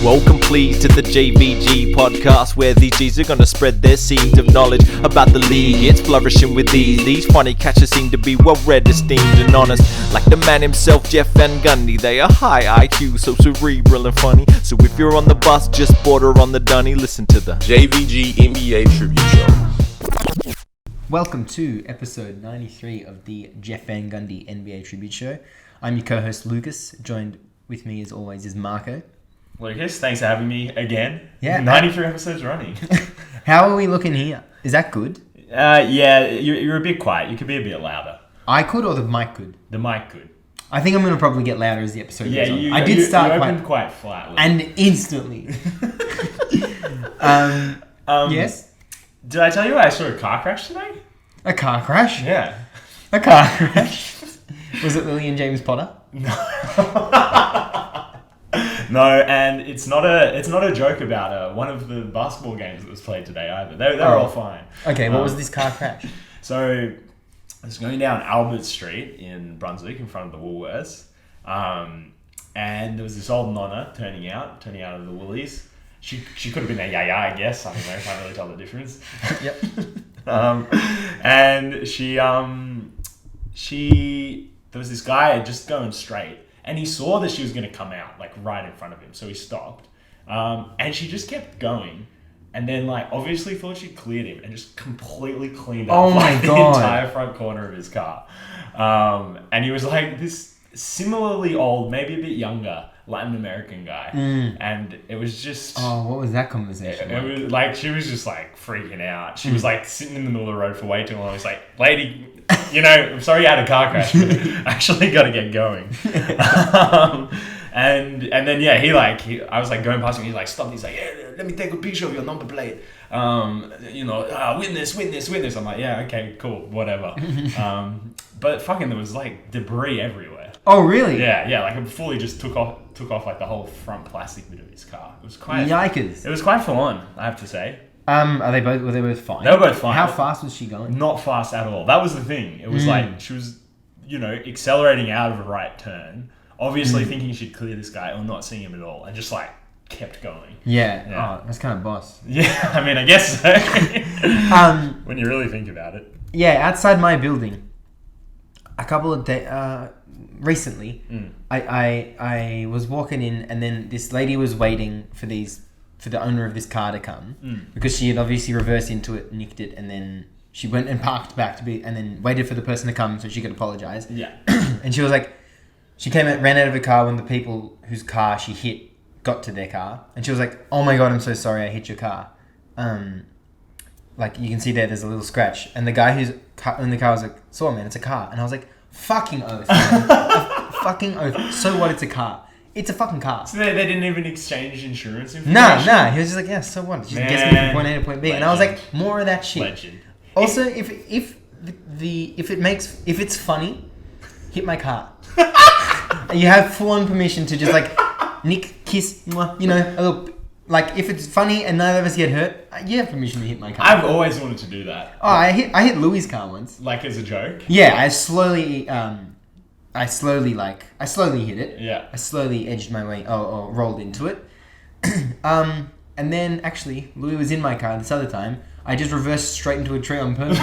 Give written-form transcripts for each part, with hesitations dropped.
Welcome please to the JVG podcast, where these G's are gonna spread their seeds of knowledge about the league. It's flourishing with these funny catchers seem to be well read, esteemed and honest. Like the man himself, Jeff Van Gundy, they are high IQ, so cerebral and funny. So if you're on the bus, just border on the dunny, listen to the JVG NBA Tribute Show. Welcome to episode 93 of the Jeff Van Gundy NBA Tribute Show. I'm your co-host Lucas. Joined with me as always is Marco. Lucas, thanks for having me again. Yeah. 93 episodes running. How are we looking here? Is that good? Yeah, you're a bit quiet. You could be a bit louder. I could or the mic could? The mic could. I think I'm going to probably get louder as the episode goes on. You opened quite flatly. And instantly. Yes? Did I tell you I saw a car crash today? A car crash? Yeah. A car crash? Was it Lily and James Potter? No, and it's not a joke about one of the basketball games that was played today either. They were all fine. Okay, what was this car crash? So I was going down Albert Street in Brunswick in front of the Woolworths, and there was this old nonna turning out of the Woolies. She could have been a yaya, I guess. I don't know. Can't really tell the difference. Yep. And there was this guy just going straight. And he saw that she was going to come out, like, right in front of him. So he stopped. And she just kept going. And then, like, obviously thought she cleared him and just completely cleaned up the entire front corner of his car. And he was, like, this similarly old, maybe a bit younger Latin American guy. And it was just... Oh, what was that conversation? It was, like, she was just, like, freaking out. She was, like, sitting in the middle of the road for way too long. I was like, lady... You know, I'm sorry you had a car crash, but I actually got to get going. And then, yeah, I was like going past him. He's like, stop. He's like, yeah, let me take a picture of your number plate. Witness. I'm like, yeah, okay, cool, whatever. But fucking, there was like debris everywhere. Oh, really? Yeah, like it fully just took off like the whole front plastic bit of his car. It was quite. Yikers. It was quite full on, I have to say. Were they both fine? They were both fine. How fast was she going? Not fast at all. That was the thing. It was like she was, accelerating out of a right turn, obviously thinking she'd clear this guy or not seeing him at all, and just like kept going. Yeah. Oh, that's kind of boss. Yeah, I mean, I guess so. When you really think about it. Yeah, outside my building, a couple of days recently, I was walking in, and then this lady was waiting for the owner of this car to come because she had obviously reversed into it, nicked it, and then she went and parked back and then waited for the person to come so she could apologize. Yeah. And she was like, she ran out of her car when the people whose car she hit got to their car, and she was like, oh my God, I'm so sorry I hit your car. Like you can see there's a little scratch, and the guy who's in the car was like, sorry man, it's a car. And I was like, fucking oath, man. Fucking oath. So what, it's a car. It's a fucking car. So they didn't even exchange insurance information? Nah. He was just like, yeah, so what? Just gets me from point A to point B. Legend. And I was like, more of that shit. Legend. Also, if it's funny, hit my car. You have full on permission to just like nick, kiss, a little. Like if it's funny and neither of us get hurt, you have permission to hit my car. I've always wanted to do that. Oh, I hit Louis' car once. Like as a joke? Yeah, I slowly hit it. Yeah. I slowly edged my way, or rolled into it. And then, actually, Louis was in my car this other time. I just reversed straight into a tree on purpose.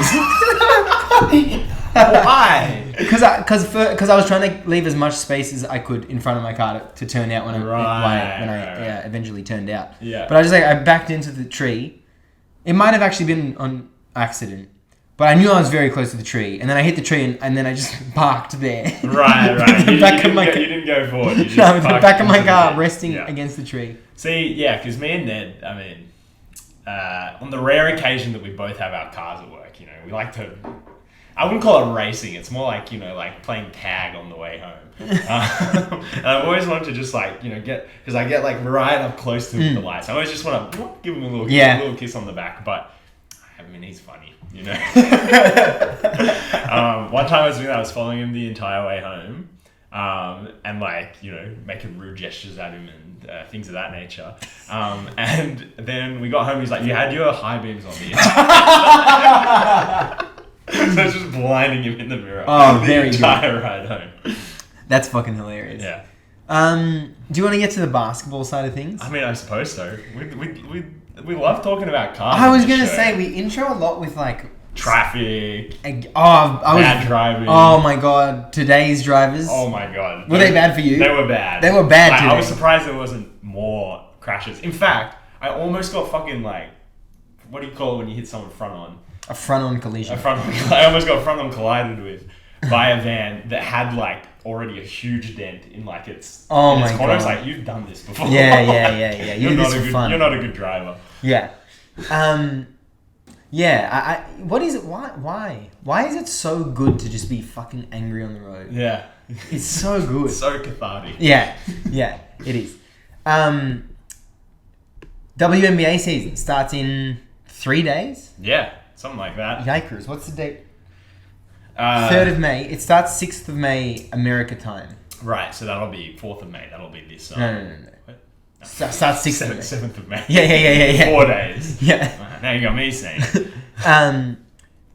Why? Because I was trying to leave as much space as I could in front of my car to turn out when I eventually turned out. Yeah. But I backed into the tree. It might have actually been on accident. But I knew I was very close to the tree, and then I hit the tree, and then I just parked there. Right. You didn't go forward. You just no, with the back of my car resting against the tree. See, yeah, because me and Ned, I mean, on the rare occasion that we both have our cars at work, we like to... I wouldn't call it racing. It's more like, like playing tag on the way home. And I've always wanted to just like, because I get like right up close to the lights. I always just want to give him a little kiss on the back, but I mean, he's funny. One time I was following him the entire way home, and like, making rude gestures at him and things of that nature. And then we got home, he's like, you had your high beams on the So I was just blinding him in the mirror the entire ride home. That's fucking hilarious. Yeah. Do you want to get to the basketball side of things? I mean, I suppose so. We love talking about cars. I was gonna say we intro a lot with like traffic, bad driving. Oh my god, today's drivers. Oh my god, were they bad for you? They were bad. They were bad. I was surprised there wasn't more crashes. In fact, I almost got fucking like, what do you call it when you hit someone front on? A front-on collision. I almost got front-on collided with by a van that had like already a huge dent in like its corner. I was like, you've done this before. Yeah. You're not a good driver. Yeah. Yeah. What is it? Why? Why is it so good to just be fucking angry on the road? Yeah. It's so good. So cathartic. Yeah. It is. WNBA season starts in 3 days. Yeah, something like that. Yikers! What's the date? 3rd of May. It starts 6th of May America time. Right, so that'll be 4th of May. That'll be this. No. Starts 6th of May. 7th of May. Yeah. 4 days. Yeah. Now you got me saying.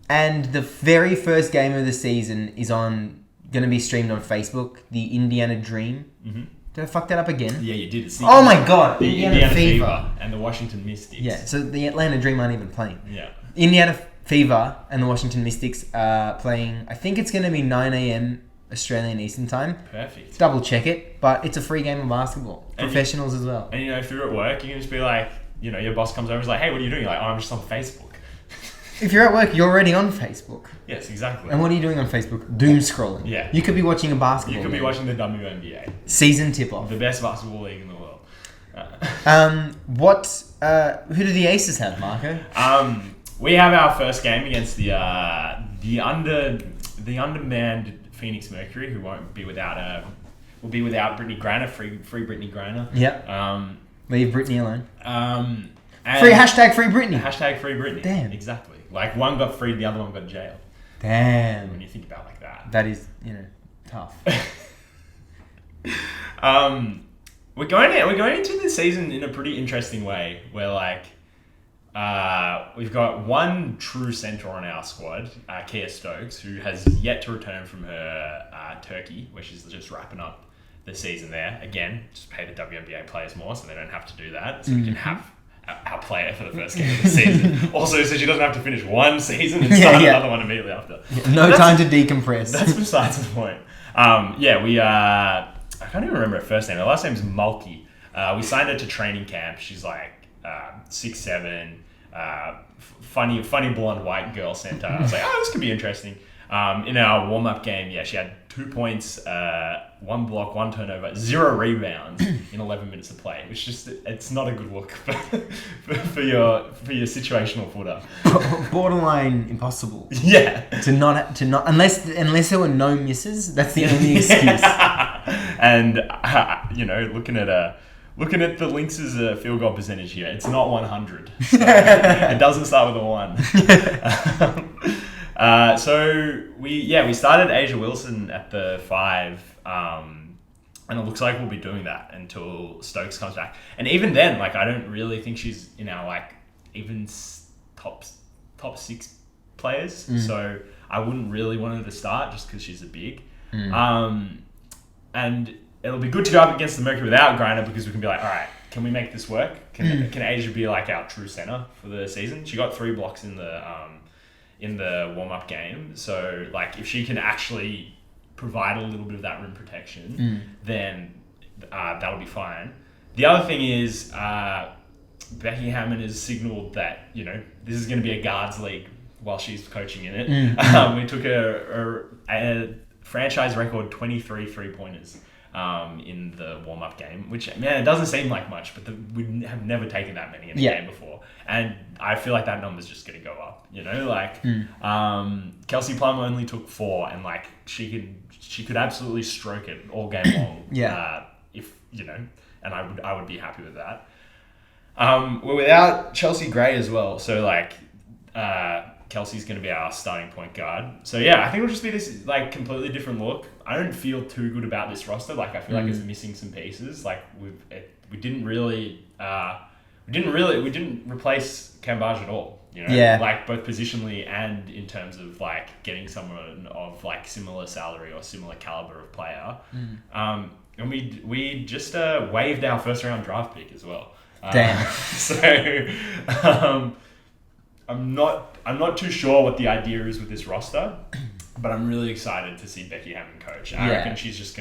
And the very first game of the season is going to be streamed on Facebook. The Indiana Dream. Mm-hmm. Did I fuck that up again? Yeah, you did. Oh my god! The Indiana Fever and the Washington Mystics. Yeah, so the Atlanta Dream aren't even playing. Yeah. Indiana Fever and the Washington Mystics are playing. I think it's going to be 9 a.m. Australian Eastern Time. Perfect. Double check it, but it's a free game of basketball. Professionals as well. And if you're at work, you can just be like, your boss comes over and is like, hey, what are you doing? You're like, oh, I'm just on Facebook. If you're at work, you're already on Facebook. Yes, exactly. And what are you doing on Facebook? Doom scrolling. Yeah. You could be watching a basketball. You could be watching the WNBA. Season tip-off. The best basketball league in the world. Who do the Aces have, Marco? We have our first game against the undermanned Phoenix Mercury, who will be without Brittany Griner, free Brittany Griner. Yep. Leave Brittany alone. Free Brittany. Hashtag free Brittany. Damn. Exactly. Like one got freed, the other one got jailed. Damn. When you think about it like that. That is, tough. We're going into the season in a pretty interesting way, where we've got one true center on our squad, Kia Stokes, who has yet to return from her Turkey, where she's just wrapping up the season there. Again, just pay the WNBA players more so they don't have to do that, so we can have our player for the first game of the season. Also, so she doesn't have to finish one season and start another one immediately after. No time to decompress. That's besides the point. I can't even remember her first name. Her last name is Mulkey. We signed her to training camp. She's like 6'7", funny blonde white girl center. I was like, this could be interesting. In our warm-up game, she had 2 points, 1 block, 1 turnover, 0 rebounds in 11 minutes of play, which it's not a good look for your situational footer. Borderline impossible. Yeah. To not unless there were no misses, that's the only excuse. And looking at the Lynx' field goal percentage here, it's not 100. So it doesn't start with a 1. So we started Asia Wilson at the 5, and it looks like we'll be doing that until Stokes comes back. And even then, I don't really think she's in our even top 6 players. So I wouldn't really want her to start just because she's a big. And it'll be good to go up against the Mercury without Griner, because we can be like, all right, can we make this work? Can Asia be our true center for the season? She got 3 blocks in the warm-up game. So, if she can actually provide a little bit of that rim protection, then that'll be fine. The other thing is, Becky Hammond has signaled that, this is going to be a guards league while she's coaching in it. We took a franchise record 23 3-pointers in the warm-up game, which, it doesn't seem like much, but we have never taken that many in a game before. And I feel like that number's just going to go up, Kelsey Plum only took 4, and she could absolutely stroke it all game long. If, and I would be happy with that. We're without Chelsea Gray as well. So Kelsey's going to be our starting point guard. So I think it'll just be this completely different look. I don't feel too good about this roster. I feel like it's missing some pieces. We didn't replace Cambage at all. Both positionally and in terms of getting someone of similar salary or similar caliber of player. And we just waived our first round draft pick as well. Damn. So I'm not too sure what the idea is with this roster, but I'm really excited to see Becky Hammond coach. I reckon she's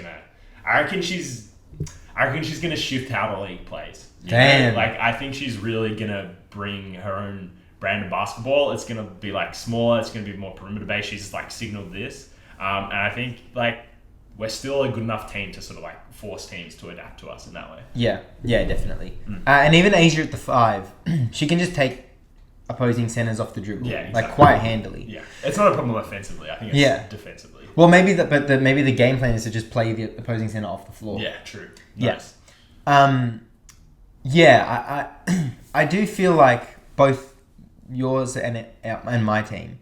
gonna shift how the league plays. Damn. Like I think she's really gonna bring her own brand of basketball. It's gonna be like smaller. It's gonna be more perimeter based. She's like signaled this, and I think like we're still a good enough team to sort of like force teams to adapt to us in that way. Yeah, definitely. And even Asia at the 5, she can just take opposing centers off the dribble, like quite handily. Yeah, it's not a problem offensively. I think it's defensively. Well, maybe maybe the game plan is to just play the opposing center off the floor. Yeah, true. Nice. Yeah. I do feel like both yours and my team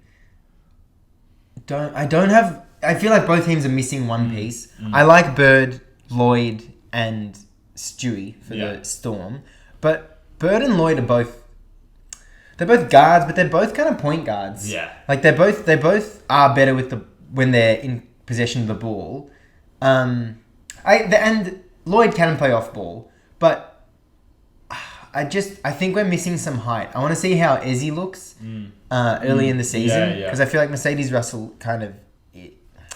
I feel like both teams are missing one piece. I like Bird, Lloyd, and Stewie for the Storm, but Bird and Lloyd are they're both guards, but they're both kind of point guards. Yeah, like they both are better when they're in possession of the ball. And Lloyd can play off ball, but I think we're missing some height. I want to see how Ezzy looks early in the season because I feel like Mercedes Russell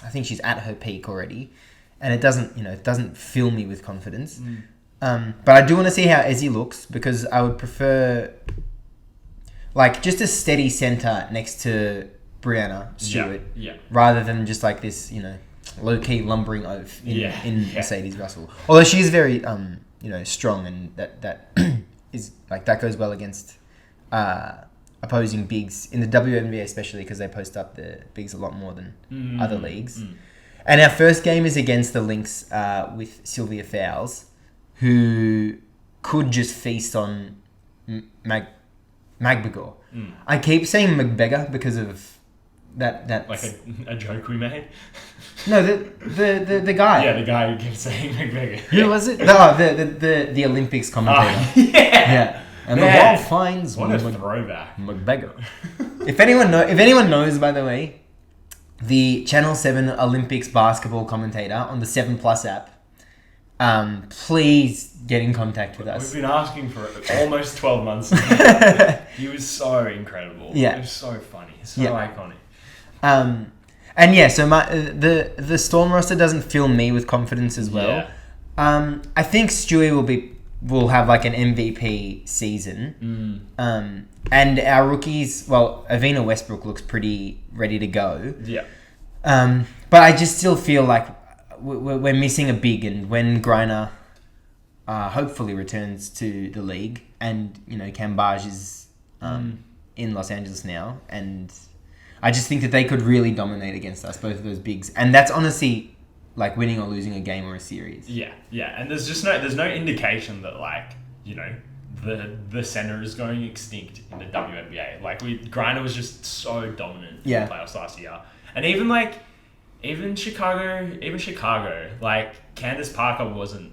I think she's at her peak already, and it doesn't fill me with confidence. But I do want to see how Ezzy looks because I would prefer like just a steady center next to Brianna Stewart, rather than just like this low key lumbering oaf in Mercedes Russell. Although she is very strong, and that is like that goes well against opposing bigs in the WNBA, especially because they post up the bigs a lot more than other leagues. And our first game is against the Lynx with Sylvia Fowles, who could just feast on Magbegor. I keep saying McBeggar because of that like a joke we made. No, the guy. Yeah, the guy who kept saying McBeggar. Who was it? No, the Olympics commentator. Yeah. And the world finds what a throwback. McBeggar. If anyone knows, by the way, the Channel 7 Olympics basketball commentator on the 7 Plus app, please get in contact with us. We've been asking for almost 12 months now. He was so incredible. Yeah. It was so funny. So iconic. And yeah, so the Storm roster doesn't fill me with confidence as well. Yeah. I think Stewie will have like an MVP season. And our rookies, Avina Westbrook looks pretty ready to go. Yeah. But I just still feel like we're missing a big, and when Griner hopefully returns to the league, and Cambage is in Los Angeles now, and I just think that they could really dominate against us, both of those bigs, and that's honestly like winning or losing a game or a series. Yeah, and there's no indication that the center is going extinct in the WNBA. Like Griner was just so dominant in the playoffs last year, and even Chicago, like Candace Parker wasn't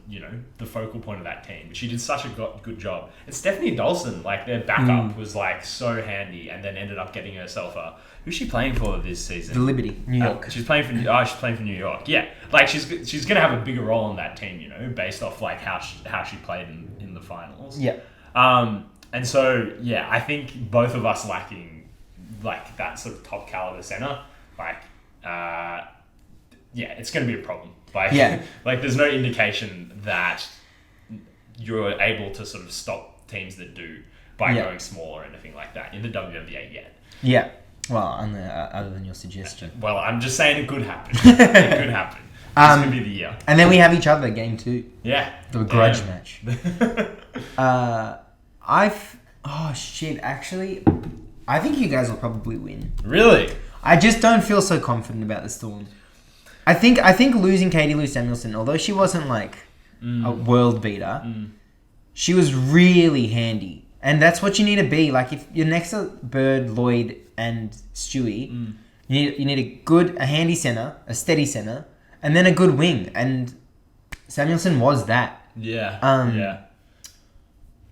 the focal point of that team, but she did such a good job. And Stephanie Dolson, like their backup, was like so handy, and then ended up getting herself who's she playing for this season? The Liberty, New York. She's playing for New York. Yeah, like she's gonna have a bigger role in that team, based off like how she played in the finals. Yeah. And so I think both of us lacking like that sort of top caliber center, like it's gonna be a problem. Like like there's no indication that you're able to sort of stop teams that do by going small or anything like that in the WNBA yet. Yeah. Well, other than your suggestion. Well, I'm just saying it could happen. It could happen. This could be the year. And then we have each other, game 2. Yeah. The grudge match. Actually, I think you guys will probably win. Really? I just don't feel so confident about the Storm. I think losing Katie Lou Samuelson, although she wasn't like a world beater, she was really handy. And that's what you need to be. Like if you're next to Bird, Lloyd, and Stewie, you need a handy center, a steady center, and then a good wing. And Samuelson was that. Yeah.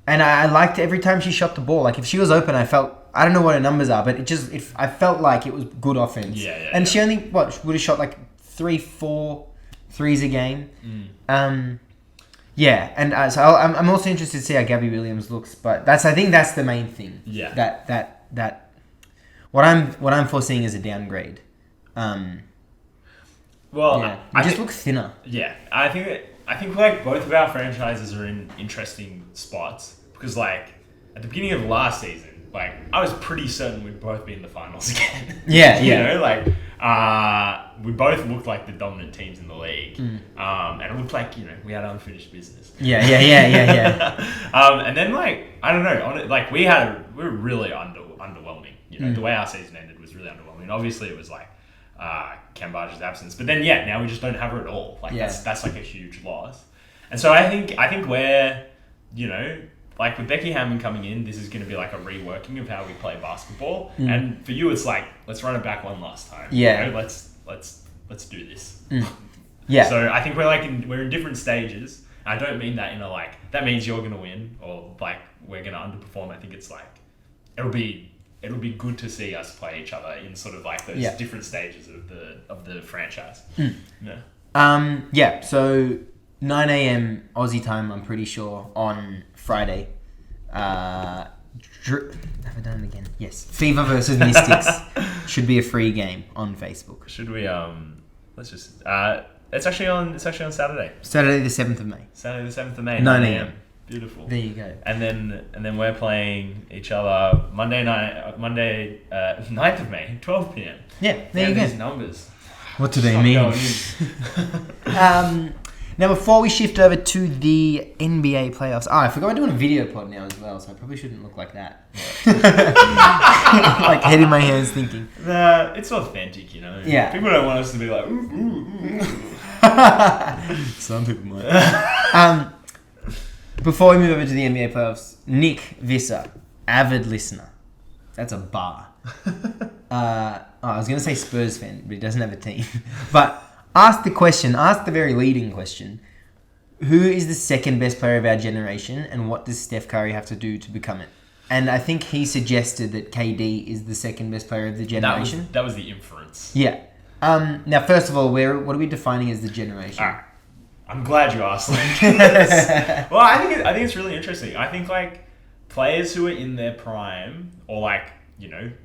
And I liked every time she shot the ball. Like if she was open, I don't know what her numbers are, but I felt like it was good offense. Yeah. And she only would have shot like 3-4 threes a game. Yeah, and so I'm also interested to see how Gabby Williams looks, but I think that's the main thing. Yeah. That what I'm foreseeing is a downgrade. Well, Yeah, I just think- look thinner. Yeah, I think like both of our franchises are in interesting spots because like at the beginning of last season, like I was pretty certain we'd both be in the finals again. Yeah, You yeah. know, like we both looked like the dominant teams in the league, and it looked like we had unfinished business. Yeah. And then like I don't know, like we were really underwhelming. The way our season ended was really underwhelming. Obviously, it was like Kemba's absence, but then now we just don't have her at all. Like that's like a huge loss. And so I think we're like with Becky Hammond coming in, this is going to be like a reworking of how we play basketball. And for you, it's like let's run it back one last time. Yeah. Let's do this. Yeah. So I think we're in different stages. I don't mean that in a like that means you're gonna win or like we're gonna underperform. I think it's like it'll be good to see us play each other in sort of like those different stages of the franchise. Yeah. So 9 a.m. Aussie time, I'm pretty sure, on Friday. Have I done it again? Yes. Fever versus Mystics should be a free game on Facebook. Should we let's just it's actually on Saturday. Saturday the 7th of May. Saturday the 7th of May, 9 a.m. Beautiful. There you go. And then we're playing each other Monday 9th of May, 12 p.m. Yeah, there you go. These numbers. What do they Stop mean? going in. Now, before we shift over to the NBA playoffs... I forgot we're doing a video pod now as well, so I probably shouldn't look like that. Like, head in my hands thinking. It's authentic, Yeah. People don't want us to be like, ooh, ooh, ooh. Some people might. Before we move over to the NBA playoffs, Nick Visser, avid listener. That's a bar. I was going to say Spurs fan, but he doesn't have a team. But ask the very leading question. Who is the second best player of our generation, and what does Steph Curry have to do to become it? And I think he suggested that KD is the second best player of the generation. That was the inference. Yeah. Now, first of all, what are we defining as the generation? I'm glad you asked that. Well, I think it's really interesting. I think like players who are in their prime or like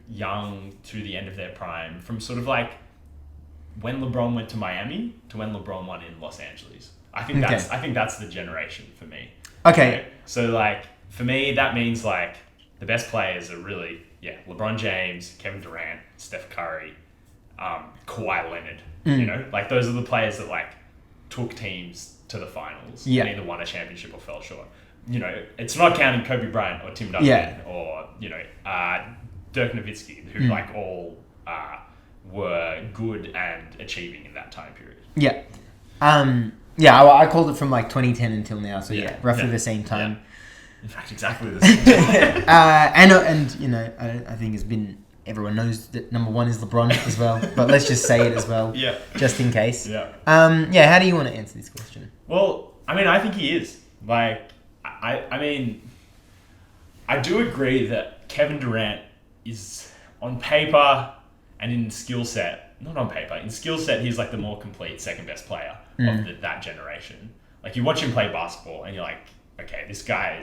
young to the end of their prime, from sort of like when LeBron went to Miami to when LeBron won in Los Angeles. I think that's the generation for me. Okay. So like for me, that means like the best players are really LeBron James, Kevin Durant, Steph Curry, Kawhi Leonard. Like those are the players that like took teams to the finals and either won a championship or fell short. It's not counting Kobe Bryant or Tim Duncan or Dirk Nowitzki, who like all were good and achieving in that time period. Yeah. I called it from like 2010 until now, so roughly the same time. Yeah. In fact, exactly the same time. I think it's been... Everyone knows that number one is LeBron as well, but let's just say it as well, just in case. Yeah. How do you want to answer this question? Well, I mean, I think he is. Like, I mean, I do agree that Kevin Durant is on paper and in skill set, not on paper, in skill set, he's like the more complete second best player of that generation. Like, you watch him play basketball and you're like, okay, this guy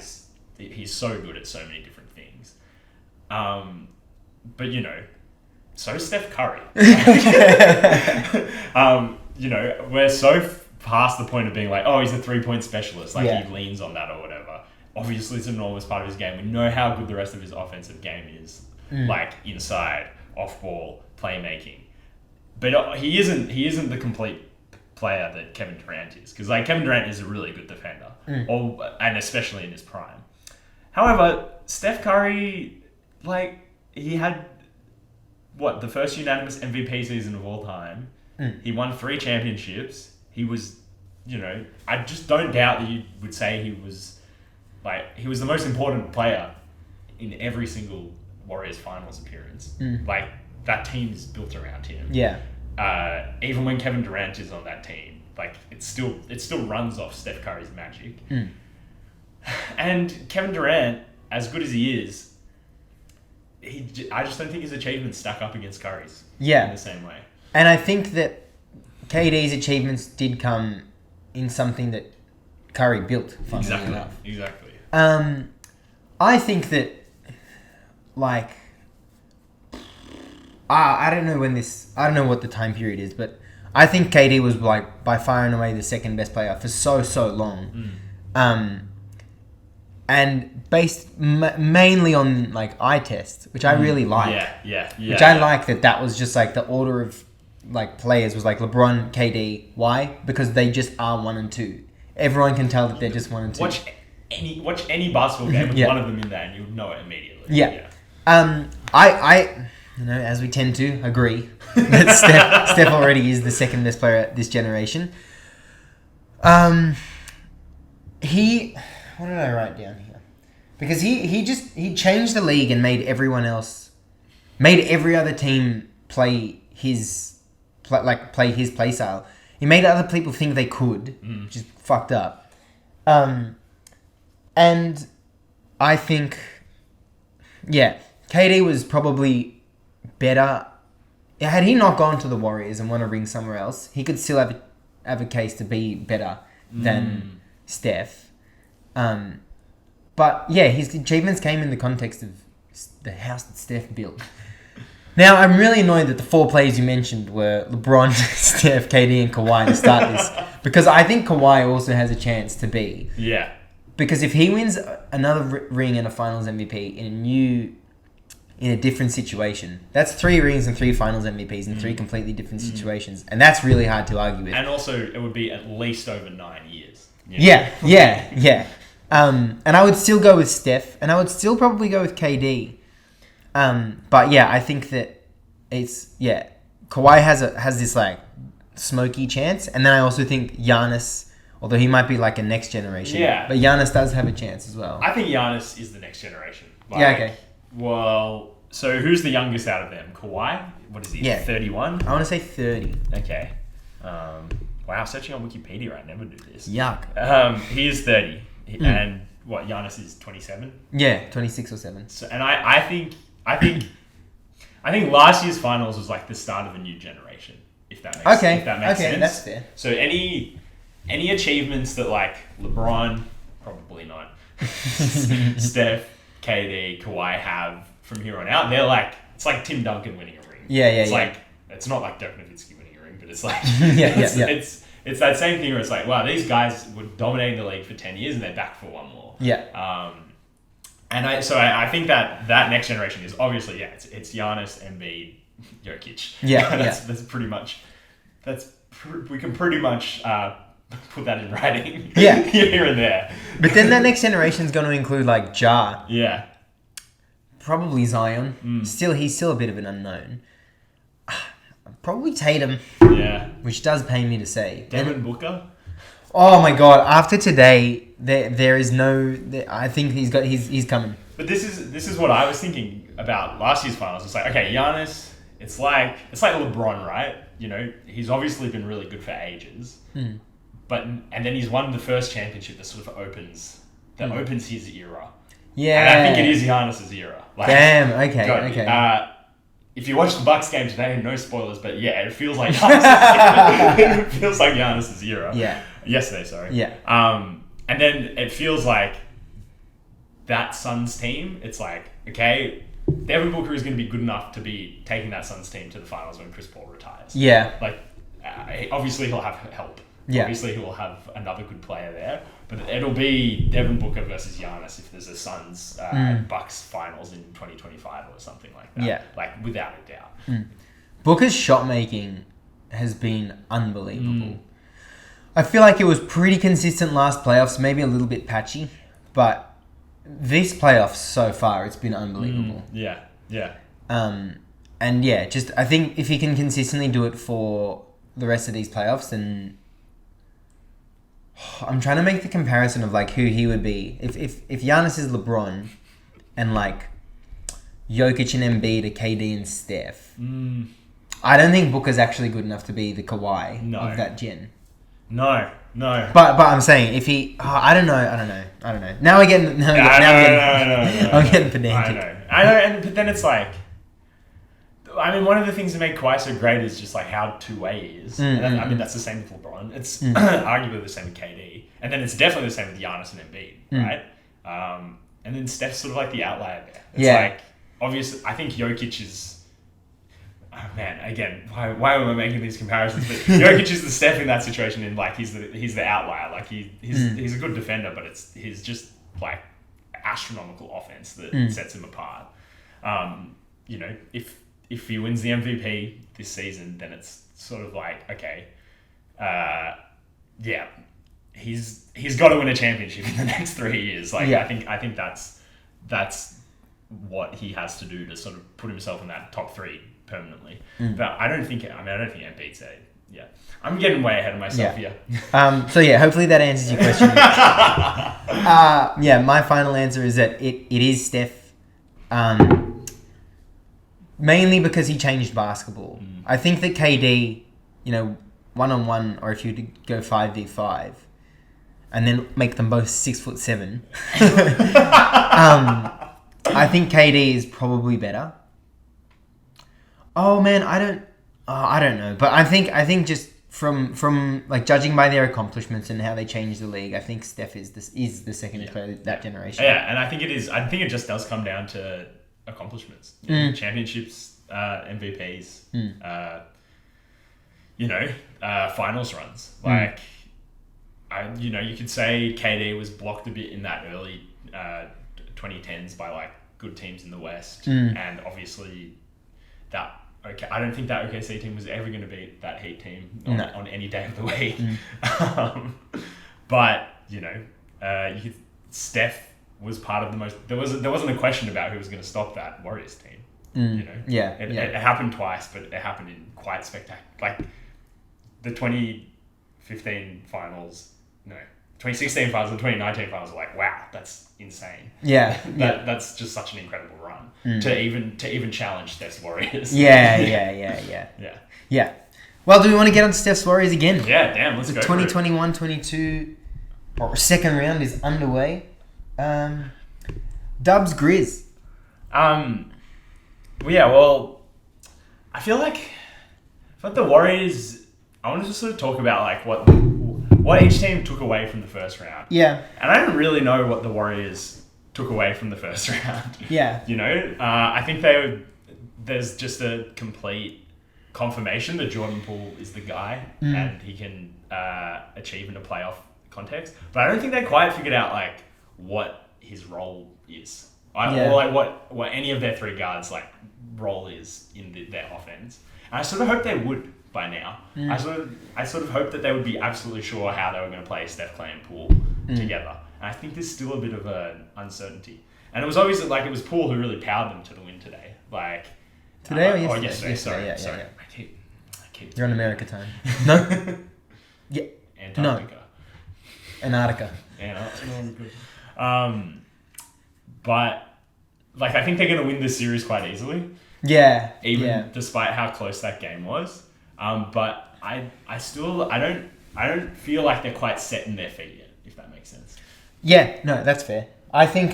he's so good at so many different things. But so is Steph Curry. We're so past the point of being like, oh, he's a 3-point specialist. Like he leans on that or whatever. Obviously, it's an enormous part of his game. We know how good the rest of his offensive game is, like inside, off ball, playmaking. But he isn't the complete player that Kevin Durant is, because like Kevin Durant is a really good defender, and especially in his prime. However, Steph Curry, like, he had, the first unanimous MVP season of all time. He won 3 championships. He was, I just don't doubt that you would say he was the most important player in every single Warriors finals appearance. Like, that team is built around him. Yeah. Even when Kevin Durant is on that team, like, it still runs off Steph Curry's magic. And Kevin Durant, as good as he is, I just don't think his achievements stack up against Curry's in the same way. And I think that KD's achievements did come in something that Curry built, funnily enough. Exactly. I think that, like, I don't know what the time period is, but I think KD was, like, by far and away the second best player for so long. And based mainly on, like, eye test, which I really like. Which I like that was just, like, the order of, like, players was, like, LeBron, KD. Why? Because they just are 1 and 2. Everyone can tell that they're just 1 and 2. Watch any basketball game with one of them in there, and you'll know it immediately. Yeah. I as we tend to agree that Steph already is the second best player this generation. What did I write down here? Because he changed the league and made every other team play his play style. He made other people think they could, which is fucked up. And I think, KD was probably better. Had he not gone to the Warriors and won a ring somewhere else, he could still have a case to be better than Steph. But yeah, his achievements came in the context of the house that Steph built. Now, I'm really annoyed that the 4 players you mentioned were LeBron, Steph, KD, and Kawhi to start this. Because I think Kawhi also has a chance to be. Yeah. Because if he wins another ring and a Finals MVP in a different situation, that's 3 rings and 3 Finals MVPs in 3 completely different situations. And that's really hard to argue with. And also, it would be at least over 9 years. You know? Yeah. And I would still go with Steph, and I would still probably go with KD. But yeah, I think that Kawhi has this like smoky chance, and then I also think Giannis, although he might be like a next generation, but Giannis does have a chance as well. I think Giannis is the next generation. Okay. Well, so who's the youngest out of them? Kawhi? What is he? 31? I want to say 30. Okay. Wow, searching on Wikipedia, I never do this. Yuck. He is 30. And what, Giannis is 27? Yeah, 26 or 7. So, and I think last year's finals was like the start of a new generation, if that makes sense. That's fair. So any achievements that like LeBron, probably not, Steph, KD, Kawhi have from here on out, they're like, it's like Tim Duncan winning a ring. It's like, it's not like Dirk Nowitzki winning a ring, but it's like, it's that same thing where it's like, wow, these guys were dominating the league for 10 years and they're back for one more. And I think that next generation is obviously, it's Giannis, Embiid, Jokic. That's pretty much, we can pretty much put that in writing. Here and there. But then that next generation is going to include like Ja. Yeah. Probably Zion. He's still a bit of an unknown. Probably Tatum. Yeah. Which does pain me to say. Devin Booker. Oh my god! After today, there is no. I think he's coming. But this is what I was thinking about last year's finals. It's like, okay, Giannis. It's like LeBron, right? You know, he's obviously been really good for ages. And then he's won the first championship that sort of opens his era. Yeah. And I think it is Giannis's era. Like, damn. Okay. If you watch the Bucks game today, no spoilers, but yeah, it feels like Giannis's era. Yeah. Yesterday, sorry. Yeah. And then it feels like that Suns team. It's like, okay, Devin Booker is going to be good enough to be taking that Suns team to the finals when Chris Paul retires. Yeah. Like, obviously he'll have help. Yeah. Obviously he will have another good player there, but it'll be Devin Booker versus Giannis if there's a Suns Bucks finals in 2025 or something like that. Yeah. Like, without a doubt. Booker's shot making has been unbelievable. I feel like it was pretty consistent last playoffs, maybe a little bit patchy, but this playoffs so far, it's been unbelievable. Yeah. And yeah, just I think if he can consistently do it for the rest of these playoffs, then I'm trying to make the comparison of like who he would be if Giannis is LeBron and like Jokic and Embiid are KD and Steph. I don't think Booker's actually good enough to be the Kawhi of that gen. No. But I'm saying if he, I don't know. Now I'm getting pedantic. I know. But then it's like, I mean, one of the things that make Kawhi so great is just like how two-way he is. I mean, that's the same with LeBron. It's arguably the same with KD. And then it's definitely the same with Giannis and Embiid, right? And then Steph's sort of like the outlier there. It's like, obviously, I think Jokic is... Oh man, again, why am I making these comparisons? But Jokic is the Steph in that situation, and like he's the outlier. Like he's a good defender, but he's just like astronomical offense that sets him apart. You know, if he wins the MVP this season, then it's sort of like, okay, yeah, he's got to win a championship in the next 3 years. Like I think that's what he has to do to sort of put himself in that top 3 permanently. But I don't think Embiid's a... Yeah. I'm getting way ahead of myself here. So yeah, hopefully that answers your question. Yeah, my final answer is that it is Steph. Mainly because he changed basketball. I think that KD, you know, 1-on-1, or if you go 5v5, and then make them both 6'7", I think KD is probably better. Oh man, I don't know, but I think just from like judging by their accomplishments and how they changed the league, I think Steph is the second player of that generation. Yeah, and I think it is. I think it just does come down to accomplishments, championships, MVPs, finals runs. Like, you could say KD was blocked a bit in that early 2010s by like good teams in the West, and obviously that. Okay, I don't think that OKC team was ever going to beat that Heat team on any day of the week. But Steph was part of the most. There wasn't a question about who was going to stop that Warriors team. It happened twice, but it happened in quite spectacular. Like the 2015 finals, 2016 finals, and 2019 finals are like, wow, that's insane. Yeah, that's just such an incredible run to even challenge Steph's Warriors. Yeah. Well, do we want to get on to Steph's Warriors again? Yeah, damn, let's go. The 2021-22 second round is underway. Dubs Grizz. Well, I feel like the Warriors. I want to just sort of talk about like what each team took away from the first round. Yeah. And I don't really know what the Warriors took away from the first round. Yeah. I think there's just a complete confirmation that Jordan Poole is the guy and he can achieve in a playoff context. But I don't think they quite figured out like what his role is. Or like what any of their 3 guards like role is in their offense. And I sort of hope they would by now. I sort of hope that they would be absolutely sure how they were going to play Steph, Clay, and Poole together. And I think there's still a bit of an uncertainty. And it was obviously like it was Poole who really powered them to the win today. Like today or yesterday? Yesterday. Sorry. Yeah. I keep You're on America time. No. Yeah. Antarctica. No. Antarctica. But like I think they're going to win this series quite easily. Yeah. Despite how close that game was. But I don't feel like they're quite set in their feet yet, if that makes sense. Yeah, no, that's fair. I think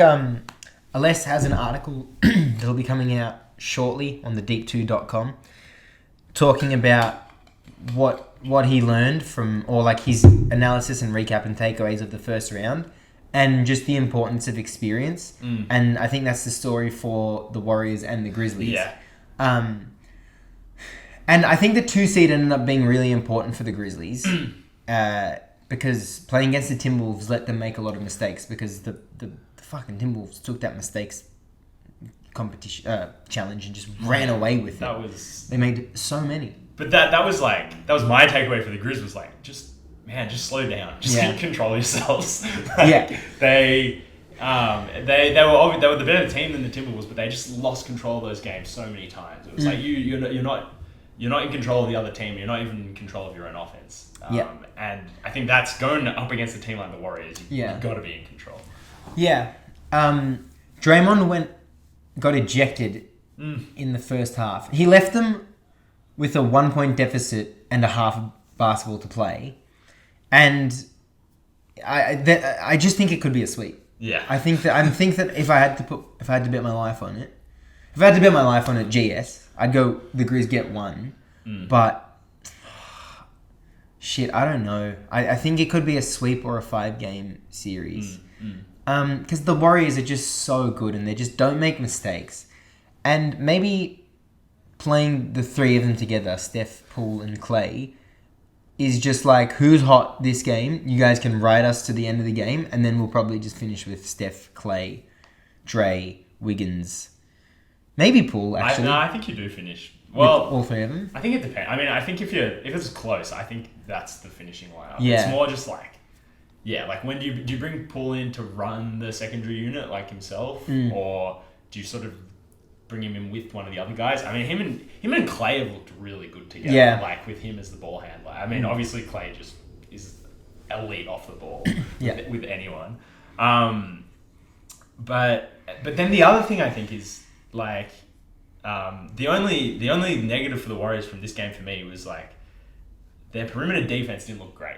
Aless has an article that'll be coming out shortly on the deep2.com talking about what he learned from, or like his analysis and recap and takeaways of the first round, and just the importance of experience. And I think that's the story for the Warriors and the Grizzlies. Yeah. And I think the 2 seed ended up being really important for the Grizzlies because playing against the Timberwolves let them make a lot of mistakes because the fucking Timberwolves took that mistakes competition challenge and just ran away with it. They made so many. But that was my takeaway for the Grizz was like just slow down, just control yourselves. They were the better team than the Timberwolves, but they just lost control of those games so many times. It was like you're not in control of the other team. You're not even in control of your own offense. And I think that's going up against a team like the Warriors. You've got to be in control. Yeah. Draymond got ejected in the first half. He left them with a 1-point deficit and a half basketball to play, and I just think it could be a sweep. Yeah. I think that if I had to bet my life on it, If I had to bet my life on it, GS, I'd go the Grizz get 1. But shit, I don't know. I think it could be a sweep or a 5-game series. Because the Warriors are just so good and they just don't make mistakes. And maybe playing the 3 of them together, Steph, Poole, and Clay, is just like, who's hot this game? You guys can ride us to the end of the game, and then we'll probably just finish with Steph, Clay, Dre, Wiggins, maybe Poole, actually. I think you do finish. Well, with all 3 of them? I think it depends. I mean, I think if it's close, I think that's the finishing lineup. Yeah. It's more just like, like when do you bring Poole in to run the secondary unit like himself, or do you sort of bring him in with one of the other guys? I mean, him and Clay have looked really good together. Like with him as the ball handler. I mean, obviously Clay just is elite off the ball with anyone. But then the other thing I think is like the only negative for the Warriors from this game for me was like their perimeter defense didn't look great.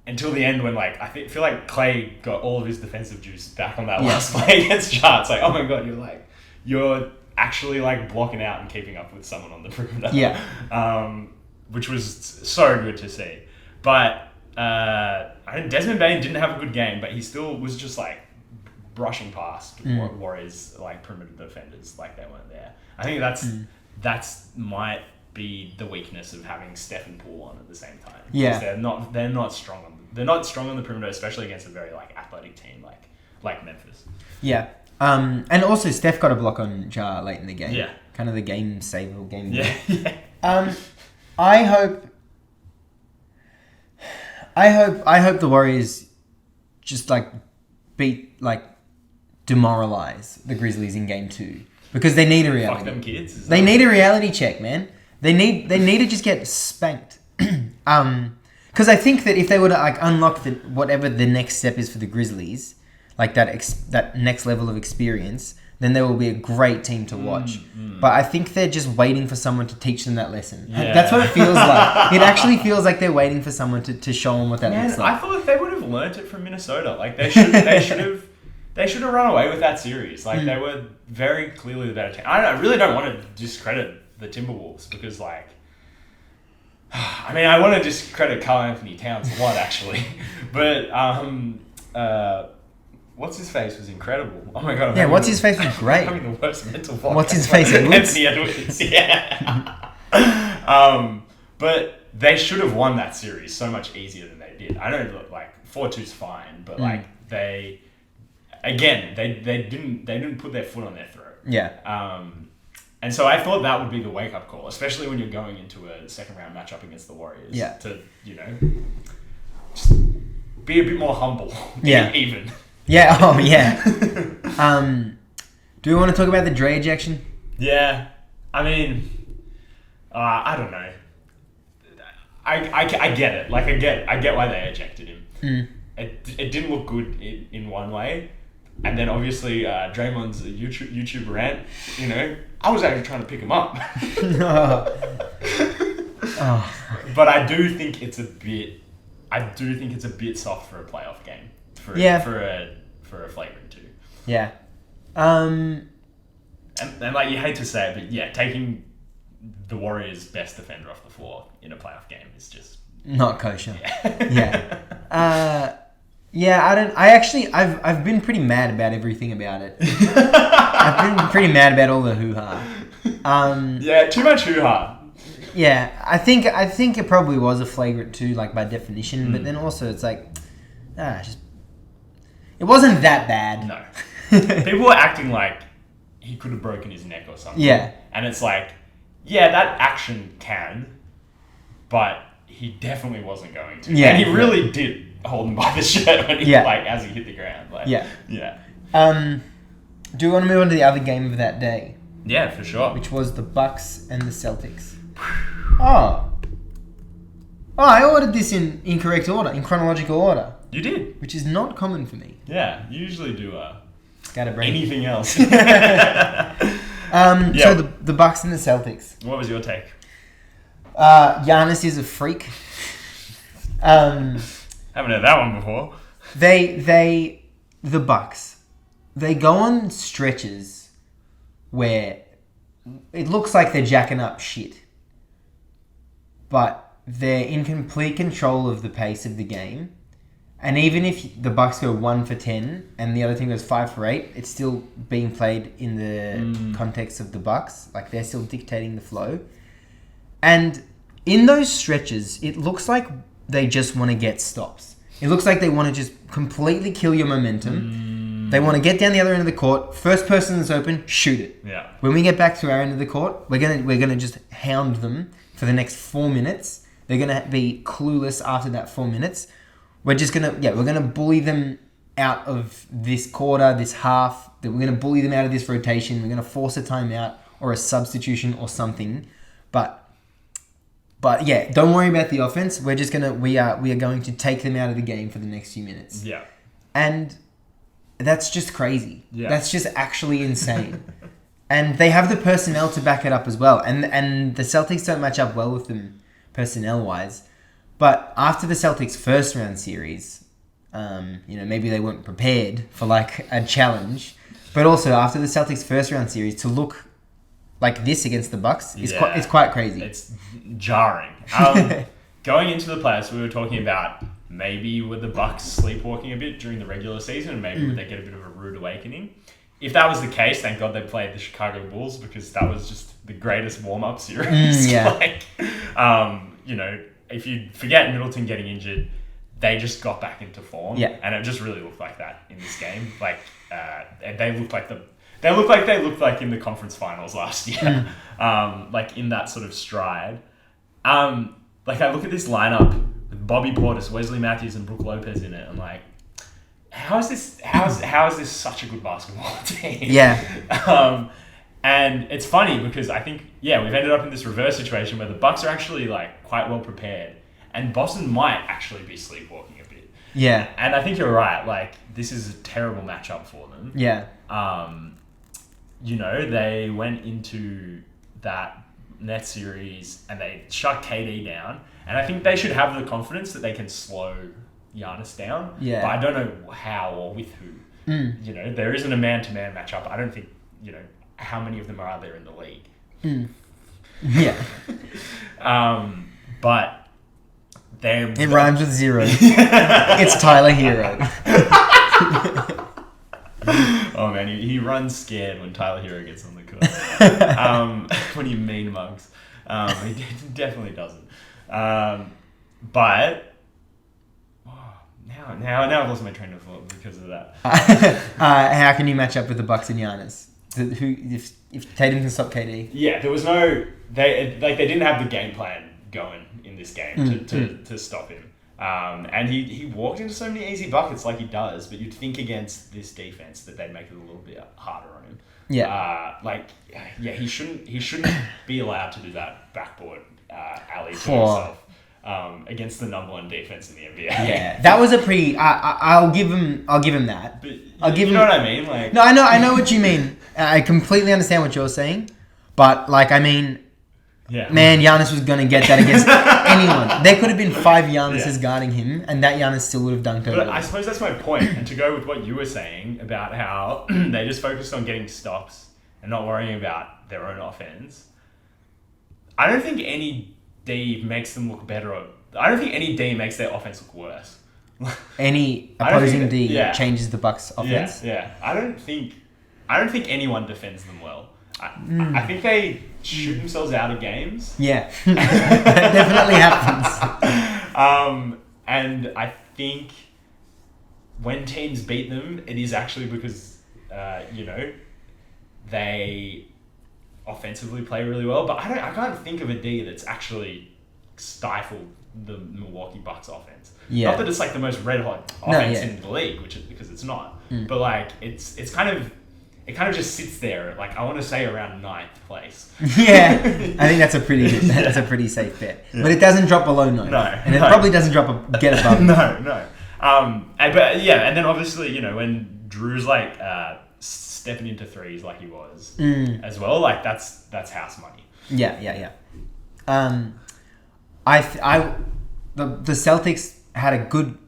Until the end when like I feel like Clay got all of his defensive juice back on that last play against Chart. It's like, oh my god, you're actually like blocking out and keeping up with someone on the perimeter. Which was so good to see. But I think Desmond Bane didn't have a good game, but he still was just like brushing past Warriors like perimeter defenders like they weren't there. I think that's might be the weakness of having Steph and Poole on at the same time. Yeah, they're not strong on the perimeter, especially against a very like athletic team like Memphis. Yeah. And also Steph got a block on Jar late in the game. Yeah. Kind of the game saver game. Yeah. I hope the Warriors just like demoralize the Grizzlies in game 2 because they need a reality. Fuck them kids. They need a reality check, man. They need to just get spanked. Because I think that if they were to like unlock whatever the next step is for the Grizzlies, like that next level of experience, then they will be a great team to watch. But I think they're just waiting for someone to teach them that lesson. Yeah. That's what it feels like. It actually feels like they're waiting for someone to show them what that looks like. I thought they would have learnt it from Minnesota. Like they should have run away with that series. Like they were very clearly the better team. I really don't want to discredit the Timberwolves because like, I mean, I want to discredit Karl Anthony Towns a lot actually, but what's his face was incredible. Oh my god! What's his face was great. I'm having the worst mental block. What's his face? Anthony Edwards. Yeah. But they should have won that series so much easier than they did. I know like 4-2's fine, but like they didn't put their foot on their throat. Yeah. And so I thought that would be the wake up call, especially when you're going into a second round matchup against the Warriors. Yeah. To just be a bit more humble. Yeah. Even. Yeah. Oh yeah. Do we want to talk about the Dre ejection? Yeah. I mean, I don't know. I get it. Like I get why they ejected him. It didn't look good in one way, and then obviously Draymond's a YouTube rant. I was actually trying to pick him up. But I do think it's a bit soft for a playoff game. For a flagrant 2. Yeah. And like you hate to say it, but yeah, taking the Warriors' best defender off the floor in a playoff game is just not kosher. Yeah. I've been pretty mad about everything about it. I've been pretty mad about all the hoo-ha. Yeah, too much hoo-ha. Yeah, I think it probably was a flagrant 2, like by definition, but then also it's like, it wasn't that bad. No. People were acting like he could have broken his neck or something. Yeah. And it's like, yeah, that action can, but he definitely wasn't going to. Yeah. And he really did hold him by the shirt when he, as he hit the ground. Like, yeah. Yeah. Do you want to move on to the other game of that day? Yeah, for sure. Which was the Bucks and the Celtics. Oh, I ordered this in incorrect order, in chronological order. You did? Which is not common for me. Yeah, you usually do anything else. So the Bucks and the Celtics. What was your take? Giannis is a freak. Haven't heard that one before. The Bucks, they go on stretches where it looks like they're jacking up shit, but they're in complete control of the pace of the game. And even if the Bucks go 1 for 10 and the other team goes 5 for 8, it's still being played in the context of the Bucks. Like, they're still dictating the flow. And in those stretches, it looks like they just want to get stops. It looks like they want to just completely kill your momentum. They want to get down the other end of the court. First person that's open, shoot it. Yeah. When we get back to our end of the court, we're gonna just hound them for the next 4 minutes. They're gonna be clueless after that 4 minutes. We're gonna bully them out of this quarter, this half. We're gonna bully them out of this rotation. We're gonna force a timeout or a substitution or something. But yeah, don't worry about the offense. We are going to take them out of the game for the next few minutes. Yeah. And that's just crazy. Yeah. That's just actually insane. And they have the personnel to back it up as well. And the Celtics don't match up well with them personnel-wise. But after the Celtics' first round series, maybe they weren't prepared for like a challenge. But also after the Celtics' first round series, to look like this against the Bucks is quite crazy. It's jarring. Going into the playoffs, we were talking about maybe were the Bucks sleepwalking a bit during the regular season, and maybe would they get a bit of a rude awakening. If that was the case, thank God they played the Chicago Bulls, because that was just the greatest warm-up series. If you forget Middleton getting injured, they just got back into form. Yeah. And it just really looked like that in this game. They looked like in the conference finals last year. In that sort of stride. I look at this lineup with Bobby Portis, Wesley Matthews, and Brook Lopez in it. I'm like, how is this such a good basketball team? Yeah. And it's funny because I think, we've ended up in this reverse situation where the Bucks are actually quite well prepared, and Boston might actually be sleepwalking a bit. Yeah. And I think you're right. This is a terrible matchup for them. Yeah. They went into that Nets series and they shut KD down, and I think they should have the confidence that they can slow Giannis down. Yeah. But I don't know how or with who. There isn't a man-to-man matchup. I don't think, how many of them are there in the league. Yeah. But it rhymes with zero. It's Tyler Hero. Oh man, he runs scared when Tyler Hero gets on the court. When you mean mugs. He definitely doesn't. But now I've lost my train of thought because of that. How can you match up with the Bucks and Giannis? If Tatum can stop KD? Yeah, there was no they didn't have the game plan going in this game to stop him. And he walked into so many easy buckets like he does, but you'd think against this defense that they'd make it a little bit harder on him. Yeah. He shouldn't be allowed to do that backboard alley to himself against the number one defense in the NBA. Yeah, that was a pretty. I'll give him that. But you know what I mean? No, I know what you mean. I completely understand what you're saying, but yeah. Man, Giannis was going to get that against anyone. There could have been 5 Giannis's guarding him, and that Giannis still would have dunked over. But I suppose that's my point. And to go with what you were saying about how they just focused on getting stops and not worrying about their own offense, I don't think any D makes them look better. I don't think any D makes their offense look worse. Any opposing D changes the Bucks' offense? Yeah. I don't think anyone defends them well. I think they shoot themselves out of games. Yeah, that definitely happens. And I think when teams beat them, it is actually because, they offensively play really well. But I can't think of a D that's actually stifled the Milwaukee Bucks offense. Yeah. Not that it's the most red hot offense in the league, because it's not. But it's kind of. It kind of just sits there, I want to say around 9th place. Yeah, I think that's a pretty good, that's a pretty safe bet. Yeah. But it doesn't drop below 9th. No. And it probably doesn't get above. No. And then obviously, when Drew's stepping into threes like he was as well, that's house money. Yeah. The Celtics had a good,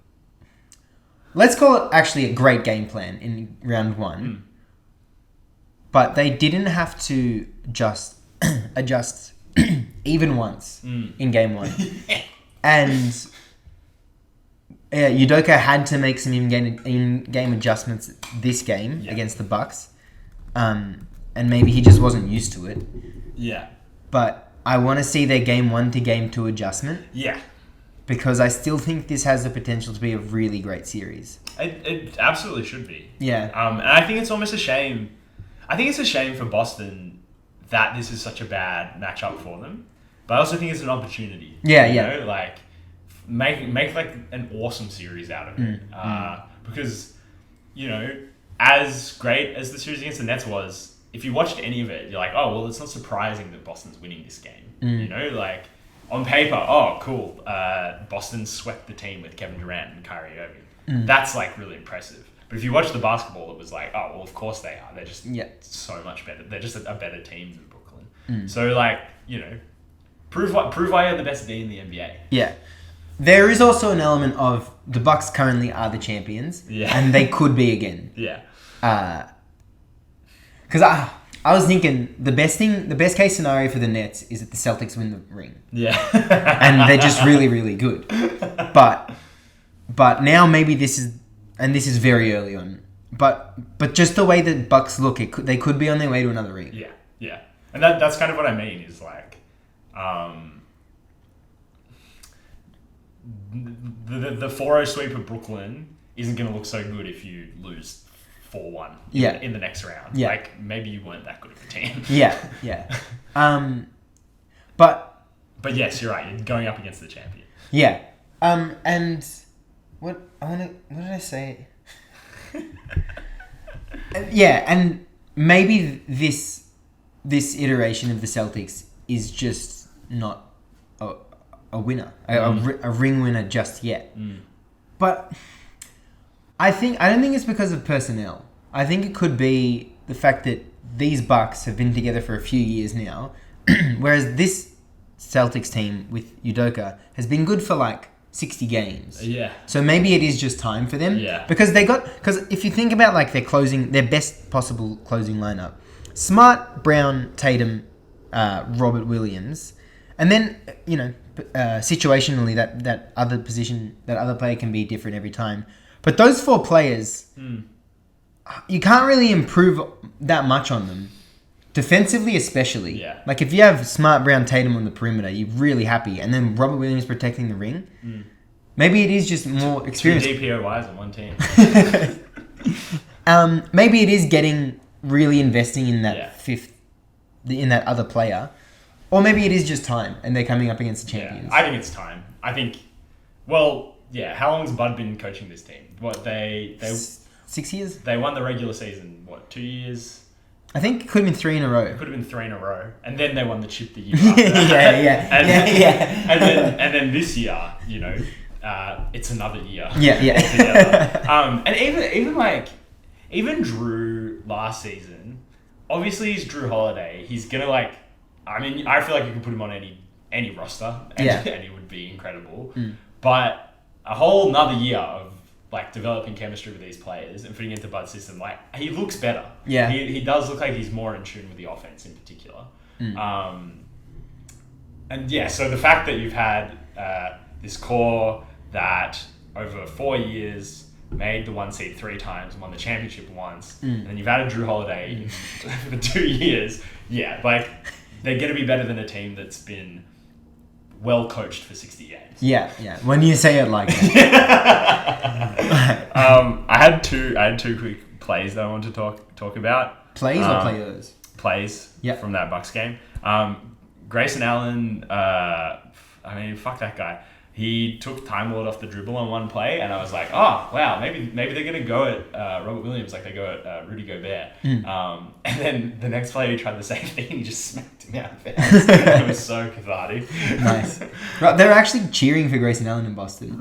let's call it actually a great game plan in round 1. but they didn't have to just adjust even once in game one. And Udoka had to make some in-game adjustments this game against the Bucks. And maybe he just wasn't used to it. Yeah. But I want to see their game 1 to game 2 adjustment. Yeah. Because I still think this has the potential to be a really great series. It absolutely should be. Yeah. And I think it's almost a shame. I think it's a shame for Boston that this is such a bad matchup for them. But I also think it's an opportunity. Yeah, you yeah. know? Like, make like an awesome series out of it. Because, you know, as great as the series against the Nets was, if you watched any of it, you're like, oh, well, it's not surprising that Boston's winning this game. You know, like, on paper, oh, cool. Boston swept the team with Kevin Durant and Kyrie Irving. That's, like, really impressive. But if you watch the basketball, it was like, oh, well, of course they are. They're just so much better. They're just a better team than Brooklyn. So, like, you know, prove why you're the best team in the NBA. Yeah. There is also an element of the Bucks currently are the champions. Yeah. And they could be again. Yeah. Because I was thinking the best case scenario for the Nets is that the Celtics win the ring. Yeah. And they're just really, really good. But now maybe this is very early on. But just the way that Bucks look, they could be on their way to another ring. Yeah, yeah. And that's kind of what I mean is like, the 4-0 sweep of Brooklyn isn't going to look so good if you lose 4-1 in the next round. Yeah. Like, maybe you weren't that good of a team. Yeah. But yes, you're right. You're going up against the champion. Yeah. And what did I say? And maybe this iteration of the Celtics is just not a winner, a ring winner just yet. But I don't think it's because of personnel. I think it could be the fact that these Bucks have been together for a few years now, whereas this Celtics team with Udoka has been good for like 60 games. Yeah. So maybe it is just time for them. Yeah. Because if you think about like their best possible closing lineup, Smart, Brown, Tatum, Robert Williams, and then, you know, situationally that other player can be different every time. But those 4 players, you can't really improve that much on them. Defensively especially. Yeah. Like if you have Smart, Brown, Tatum on the perimeter, you're really happy. And then Robert Williams protecting the ring. Maybe it is just more experience. 2 DPOYs on one team. Maybe it is really investing in that in that other player. Or maybe it is just time and they're coming up against the champions. Yeah, I think it's time. I think, how long has Bud been coaching this team? What, they 6 years? They won the regular season, 2 years? I think it could have been 3 in a row. It could have been 3 in a row. And then they won the chip the year after. And then this year, you know, it's another year. Yeah. And even Drew last season, obviously he's Drew Holiday. He's going to I feel like you can put him on any roster and he would be incredible. But a whole nother year of like developing chemistry with these players and fitting into Bud's system, like he looks better. Yeah. He does look like he's more in tune with the offense in particular. So the fact that you've had this core that over 4 years made the 1 seed 3 times and won the championship once, and then you've added Drew Holiday for 2 years, like they're going to be better than a team that's been well coached for 60 games. Yeah. When you say it like that. I had two quick plays that I want to talk about. Plays or players? Plays from that Bucks game. Grayson Allen, fuck that guy. He took Time Lord off the dribble on one play, and I was like, oh, wow, maybe they're going to go at Robert Williams like they go at Rudy Gobert. And then the next play, he tried the same thing, and he just smacked him out of bounds. It was so cathartic. Nice. Right, they're actually cheering for Grayson Allen in Boston.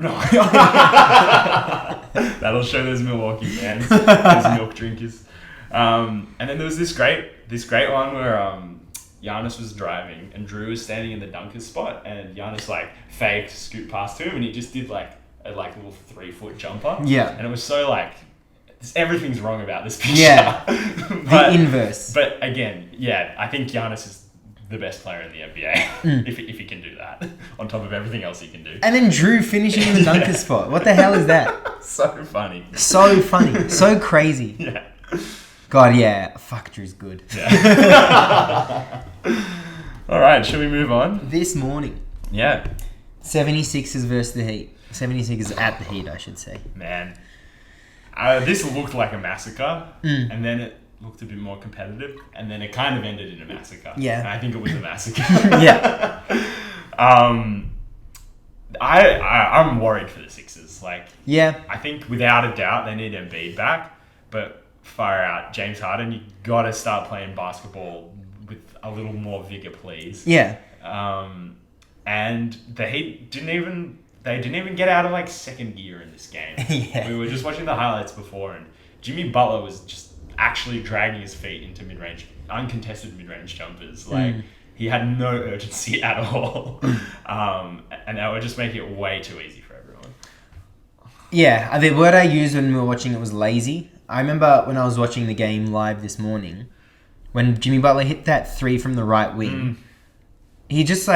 That'll show those Milwaukee fans, those milk drinkers. And then there was this great one where Giannis was driving and Drew was standing in the dunker spot, and Giannis faked, scoot past to him, and he just did a little 3-foot jumper. Yeah. And it was so everything's wrong about this picture. Yeah. The inverse. But again, yeah, I think Giannis is the best player in the NBA if he can do that on top of everything else he can do. And then Drew finishing in the dunker spot. What the hell is that? So funny. So funny. So crazy. Yeah. God, yeah. Fuck, Drew's good. Yeah. All right, shall we move on? This morning, Yeah. 76ers versus the Heat. 76ers at the Heat, I should say. Man. This looked like a massacre, and then it looked a bit more competitive, and then it kind of ended in a massacre. Yeah. And I think it was a massacre. Yeah. I'm worried for the Sixers. Like, Yeah. I think without a doubt they need Embiid back, but far out, James Harden, you got to start playing basketball with a little more vigor, please. Yeah. And the Heat didn't even get out of like second gear in this game. Yeah. We were just watching the highlights before, and Jimmy Butler was just actually dragging his feet into uncontested mid-range jumpers. Like, he had no urgency at all. And that would just make it way too easy for everyone. Yeah. The word I used when we were watching it was lazy. I remember when I was watching the game live this morning, when Jimmy Butler hit that 3 from the right wing, he just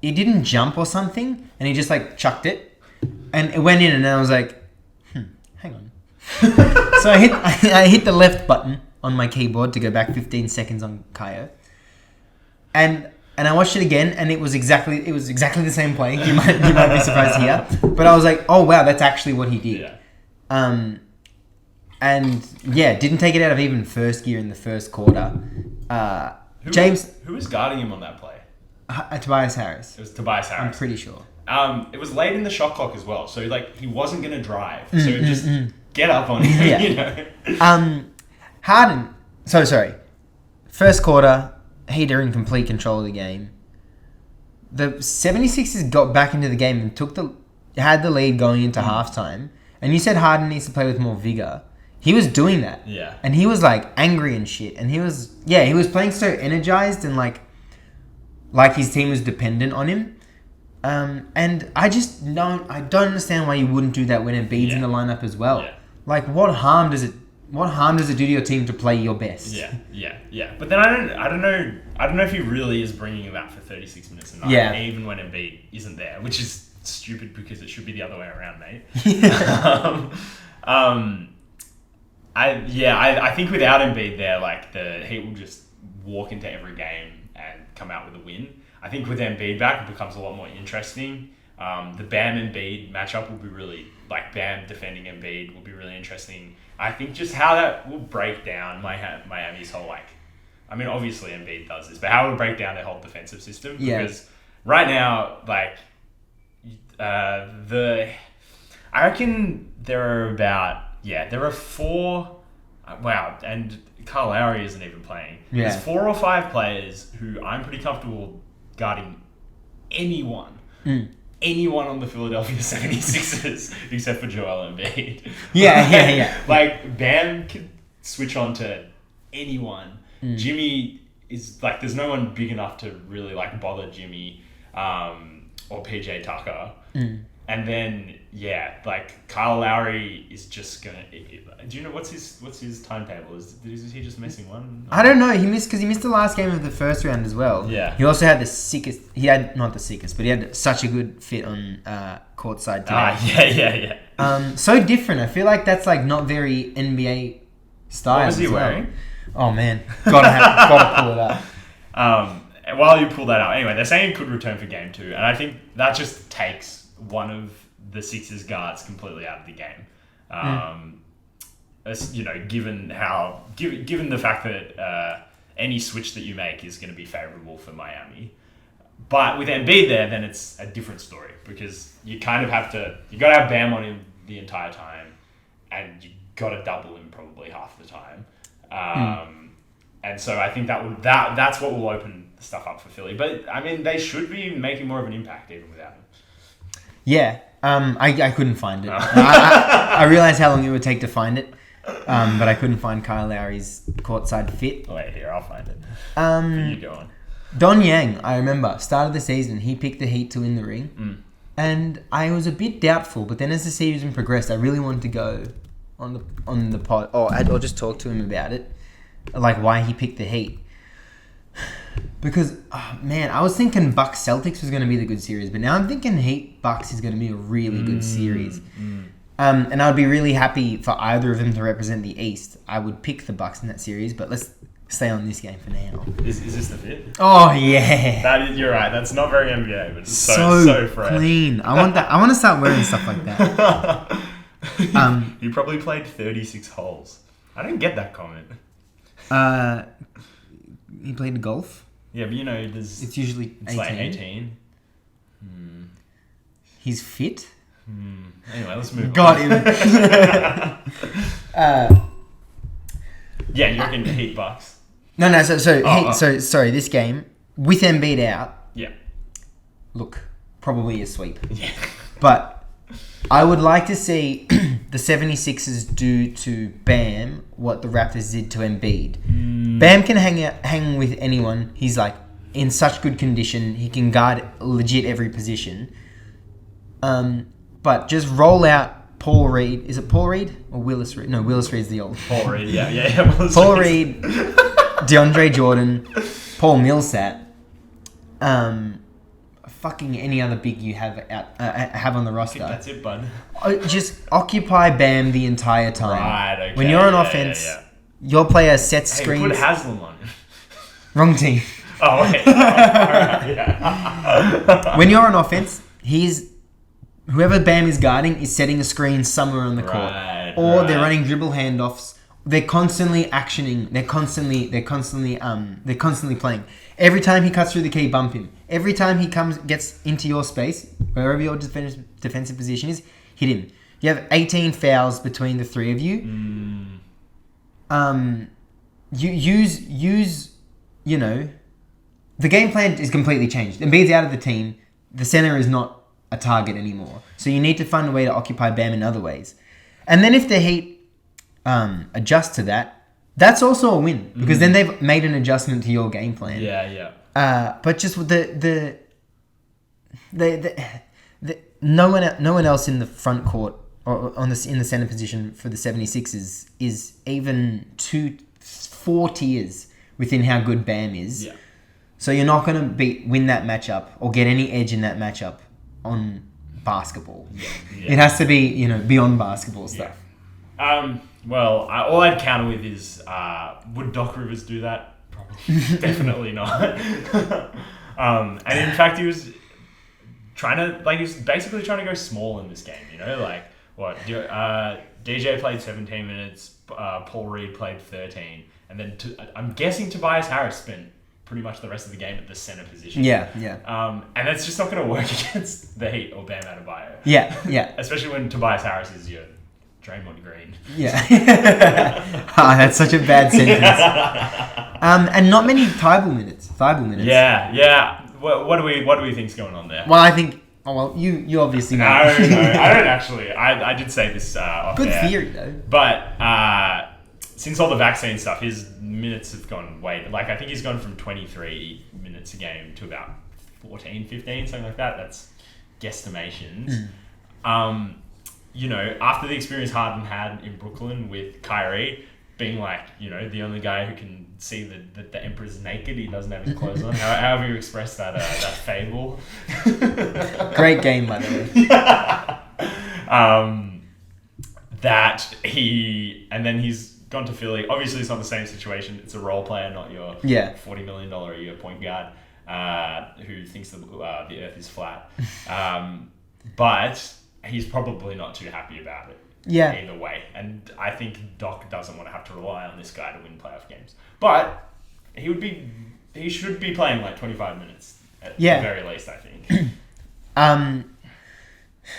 he didn't jump or something, and he just chucked it, and it went in, and I was like, hang on. So I hit the left button on my keyboard to go back 15 seconds on Kaio, and I watched it again, and it was exactly the same play. You might be surprised here, but I was like, oh wow, that's actually what he did. Yeah. And yeah, didn't take it out of even first gear in the first quarter. Who was guarding him on that play? Tobias Harris. It was Tobias Harris. I'm pretty sure. It was late in the shot clock as well, so he wasn't going to drive. So just get up on him, Yeah. Harden. So sorry. First quarter, Heat are in complete control of the game. The 76ers got back into the game and had the lead going into halftime. And you said Harden needs to play with more vigor. He was doing that. Yeah. And he was angry and shit. And he was playing so energized and like his team was dependent on him. And I don't understand why you wouldn't do that when Embiid's in the lineup as well. Yeah. Like, what harm does it do to your team to play your best? Yeah. But then I don't know if he really is bringing that for 36 minutes a night, even when Embiid isn't there, which is stupid because it should be the other way around, mate. I think without Embiid there, the Heat will just walk into every game and come out with a win. I think with Embiid back, it becomes a lot more interesting. The Bam Embiid matchup will be really, Bam defending Embiid will be really interesting. I think just how that will break down Miami's whole, obviously Embiid does this, but how it will break down their whole defensive system. Yeah. Because right now, I reckon there are 4, and Kyle Lowry isn't even playing. Yeah. There's 4 or 5 players who I'm pretty comfortable guarding anyone on the Philadelphia 76ers except for Joel Embiid. Yeah. Bam can switch on to anyone. Jimmy is there's no one big enough to really bother Jimmy or PJ Tucker. And then Kyle Lowry is just gonna. Do you know what's his timetable? Is he just missing one? I don't know. He missed the last game of the first round as well. Yeah. He also had the sickest. He had not the sickest, but he had such a good fit on courtside today. Yeah. So different. I feel like that's not very NBA style. What was he as well. wearing? Oh man, gotta pull it up. While you pull that out, anyway, they're saying he could return for game 2, and I think that just takes one of the Sixers guards completely out of the game. Given the fact that any switch that you make is going to be favorable for Miami. But with Embiid there, then it's a different story because you kind of got to have Bam on him the entire time, and you got to double him probably half the time. And so I think that's what will open stuff up for Philly. But they should be making more of an impact even without him. Yeah. I couldn't find it. I realized how long it would take to find it, but I couldn't find Kyle Lowry's courtside fit. Wait, here, I'll find it. You go on. Don Yang, I remember, start of the season, he picked the Heat to win the ring. And I was a bit doubtful, but then as the season progressed, I really wanted to go on the pod, or just talk to him about it, like why he picked the Heat. Because man, I was thinking Bucks Celtics was going to be the good series, but now I'm thinking Heat Bucks is going to be a really good series. And I'd be really happy for either of them to represent the East. I would pick the Bucks in that series, but let's stay on this game for now. Is this the fit? Oh yeah, You're right. That's not very NBA, but it's so fresh. Clean. I want that. I want to start wearing stuff like that. You probably played 36 holes. I don't get that comment. He played golf. Yeah, but there's... It's usually 18. Like 18. He's fit. Anyway, let's move Got on. him. Yeah, you reckon Heat Bucks? No. So sorry. This game with Embiid out. Yeah. Look, probably a sweep. Yeah. But I would like to see the 76ers do to Bam what the Raptors did to Embiid. Bam can hang with anyone. He's like in such good condition. He can guard legit every position. But just roll out Paul Reed. Is it Paul Reed or Willis Reed? No, Willis Reed's the old. Paul Reed, yeah. Paul Reed, DeAndre Jordan, Paul Millsap. Fucking any other big you have have on the roster. That's it, bud. Just occupy Bam the entire time. Right, okay. When you're on offense, your player sets screens. Put Haslam on it. Wrong team. Oh, wait. Alright, yeah. When you're on offense, whoever Bam is guarding is setting a screen somewhere on the court. Or they're running dribble handoffs. They're constantly actioning. They're constantly playing. Every time he cuts through the key, bump him. Every time he gets into your space, wherever your defensive position is, hit him. You have 18 fouls between the three of you. You use the game plan is completely changed. Embiid's out of the team. The center is not a target anymore. So you need to find a way to occupy Bam in other ways. And then if the Heat adjust to that, that's also a win because then they've made an adjustment to your game plan. Yeah. But just the no one else in the front court or in the center position for the 76ers is even 4 tiers within how good Bam is. Yeah. So you're not going to win that matchup or get any edge in that matchup on basketball. Yeah. It has to be beyond basketball stuff. Well, all I'd counter with is, would Doc Rivers do that? Probably. Definitely not. And in fact, he was basically trying to go small in this game, DJ played 17 minutes, Paul Reed played 13, and then I'm guessing Tobias Harris spent pretty much the rest of the game at the center position. Yeah. And that's just not going to work against the Heat or Bam Adebayo. Yeah. Especially when Tobias Harris is your Draymond Green. Yeah. That's such a bad sentence. And not many Thibault minutes. Yeah. What do we think's going on there? Well, I think. Oh well, you obviously know. No, I don't actually. I did say this off Good air. theory though. But since all the vaccine stuff, his minutes have gone way. I think he's gone from 23 minutes a game to about 14, 15, something like that. That's guesstimations. After the experience Harden had in Brooklyn with Kyrie being the only guy who can see that the Emperor's naked, he doesn't have his clothes on. However you express that fable. Great game, by the way. And then he's gone to Philly. Obviously, it's not the same situation. It's a role player, not your $40 million a year point guard who thinks the earth is flat. But he's probably not too happy about it. Yeah. Either way. And I think Doc doesn't want to have to rely on this guy to win playoff games. But he should be playing 25 minutes at the very least, I think.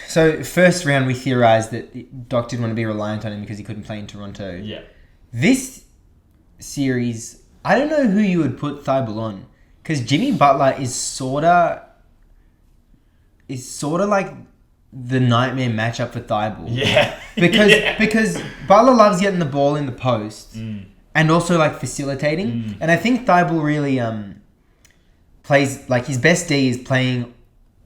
So first round we theorized that Doc didn't want to be reliant on him because he couldn't play in Toronto. Yeah. This series, I don't know who you would put Thibault on because Jimmy Butler is sorta like the nightmare matchup for Thibault. Yeah. Because Butler loves getting the ball in the post and also facilitating. And I think Thibault really plays his best D is playing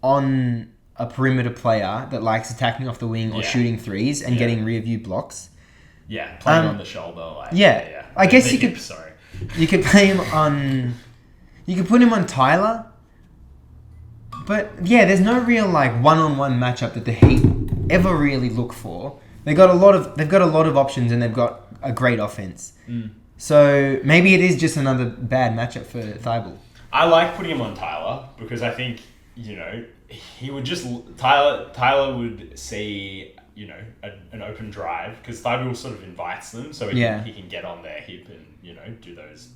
on a perimeter player that likes attacking off the wing or shooting threes and getting rear view blocks. Yeah, playing on the shoulder. Like, yeah. I guess you could. Sorry. You could play him on. You could put him on Tyler. But yeah, there's no real like one-on-one matchup that the Heat ever really look for. They've got a lot of options and they've got a great offense. So maybe it is just another bad matchup for Thibault. I like putting him on Tyler because I think, he would just Tyler would see, an open drive because Thibault sort of invites them so he can get on their hip and, do those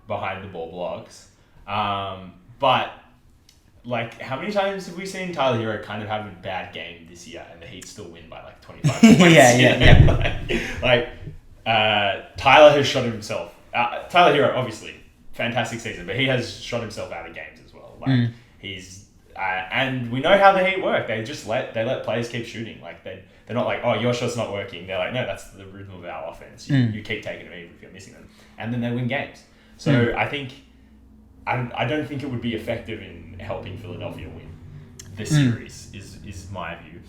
behind the ball blocks. But like, how many times have we seen Tyler Hero kind of have a bad game this year and the Heat still win by like 25 points? Tyler has shot himself. Tyler Hero, obviously, fantastic season, but he has shot himself out of games as well. Like he's and we know how the Heat work. They just let players keep shooting. Like they're not like, oh, your shot's not working. They're like, no, that's the rhythm of our offense. You keep taking them even if you're missing them, and then they win games. So I think. I don't think it would be effective in helping Philadelphia win this series, is my view.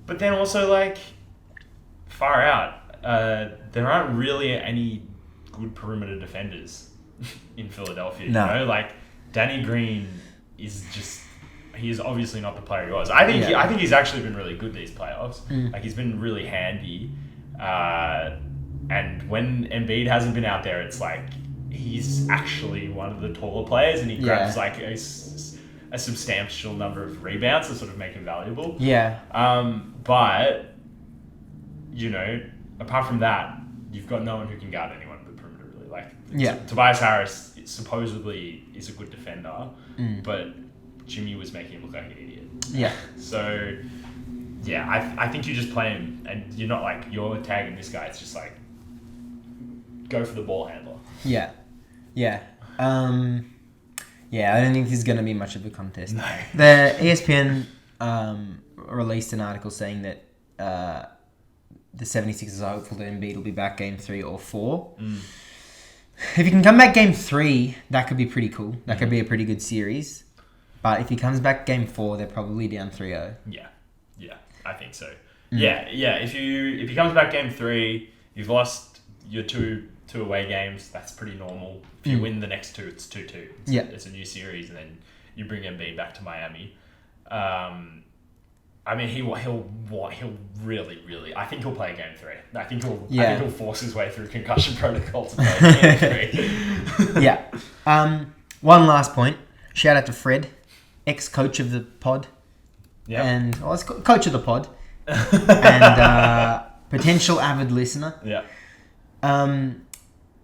But then also, like, far out, there aren't really any good perimeter defenders in Philadelphia. No. You know? Like, Danny Green is just... He is obviously not the player he was. I think he's actually been really good these playoffs. Like, he's been really handy. And when Embiid hasn't been out there, it's like... He's actually one of the taller players and he grabs like a substantial number of rebounds to sort of make him valuable. Yeah. But, apart from that, you've got no one who can guard anyone on the perimeter, really. Like, Tobias Harris supposedly is a good defender, but Jimmy was making him look like an idiot. Yeah. So, I think you just play him and you're not like, you're tagging this guy. It's just like, go for the ball handler. Yeah. Yeah. I don't think this is going to be much of a contest. No. The ESPN released an article saying that the 76ers are hopeful that Embiid will be back game 3 or 4. If he can come back game 3, that could be pretty cool. That could be a pretty good series. But if he comes back game 4, they're probably down 3-0. Yeah, I think so. Yeah. If he comes back game 3, you've lost your two away games. That's pretty normal. If you win the next 2, it's 2-2. It's a new series, and then you bring Embiid back to Miami. I mean, he'll really. I think he'll play game 3. I think he'll force his way through concussion protocol to play game 3. One last point. Shout out to Fred, ex-coach of the pod. Yeah. And it's coach of the pod. And potential avid listener. Yeah.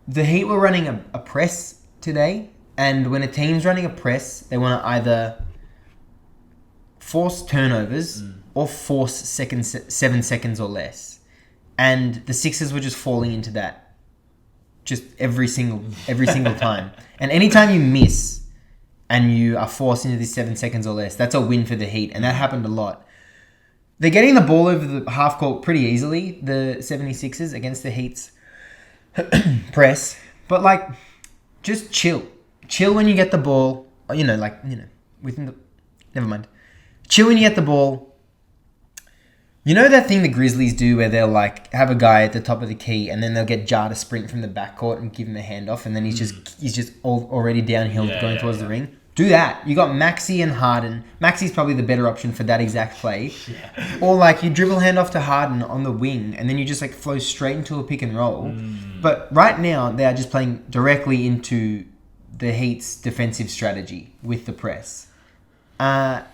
The Heat were running a press today, and when a team's running a press, they want to either force turnovers or force 7 seconds or less. And the Sixers were just falling into that just every single time. And anytime you miss and you are forced into this 7 seconds or less, that's a win for the Heat, and that happened a lot. They're getting the ball over the half court pretty easily, the 76ers, against the Heat's press, but like, just chill when you get the ball. Within the, never mind. Chill when you get the ball. You know that thing the Grizzlies do where they'll like have a guy at the top of the key and then they'll get Jar to sprint from the backcourt and give him a handoff, and then he's just already downhill going towards the ring. Do that. You got Maxey and Harden. Maxey's probably the better option for that exact play. Yeah. Or like you dribble handoff to Harden on the wing and then you just like flow straight into a pick and roll. But right now they are just playing directly into the Heat's defensive strategy with the press. But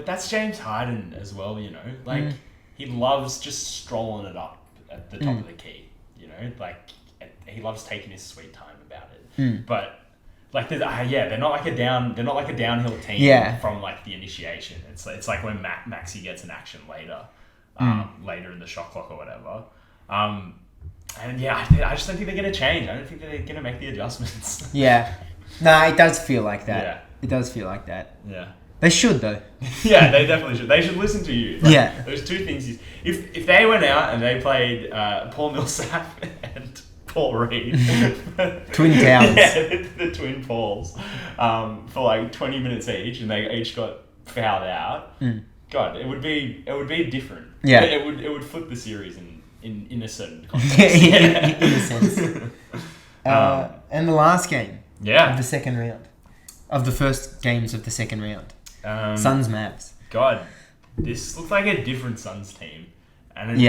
that's James Harden as well, Like he loves just strolling it up at the top of the key, Like he loves taking his sweet time about it. But like they're not like a downhill team from like the initiation. It's like when Maxey gets an action later in the shot clock or whatever. I just don't think they're gonna change. I don't think they're gonna make the adjustments. It does feel like that. It does feel like that. They should though. They definitely should. They should listen to you. There's two things. If they went out and they played Paul Millsap and Paul Reed. Twin towers. The twin Pauls. For like 20 minutes each, and they each got fouled out. God, it would be different. Yeah. It would flip the series in a certain context. in a sense. And the last game of the second round. Of the first games of the second round. Suns Mavs. God, this looked like a different Suns team. And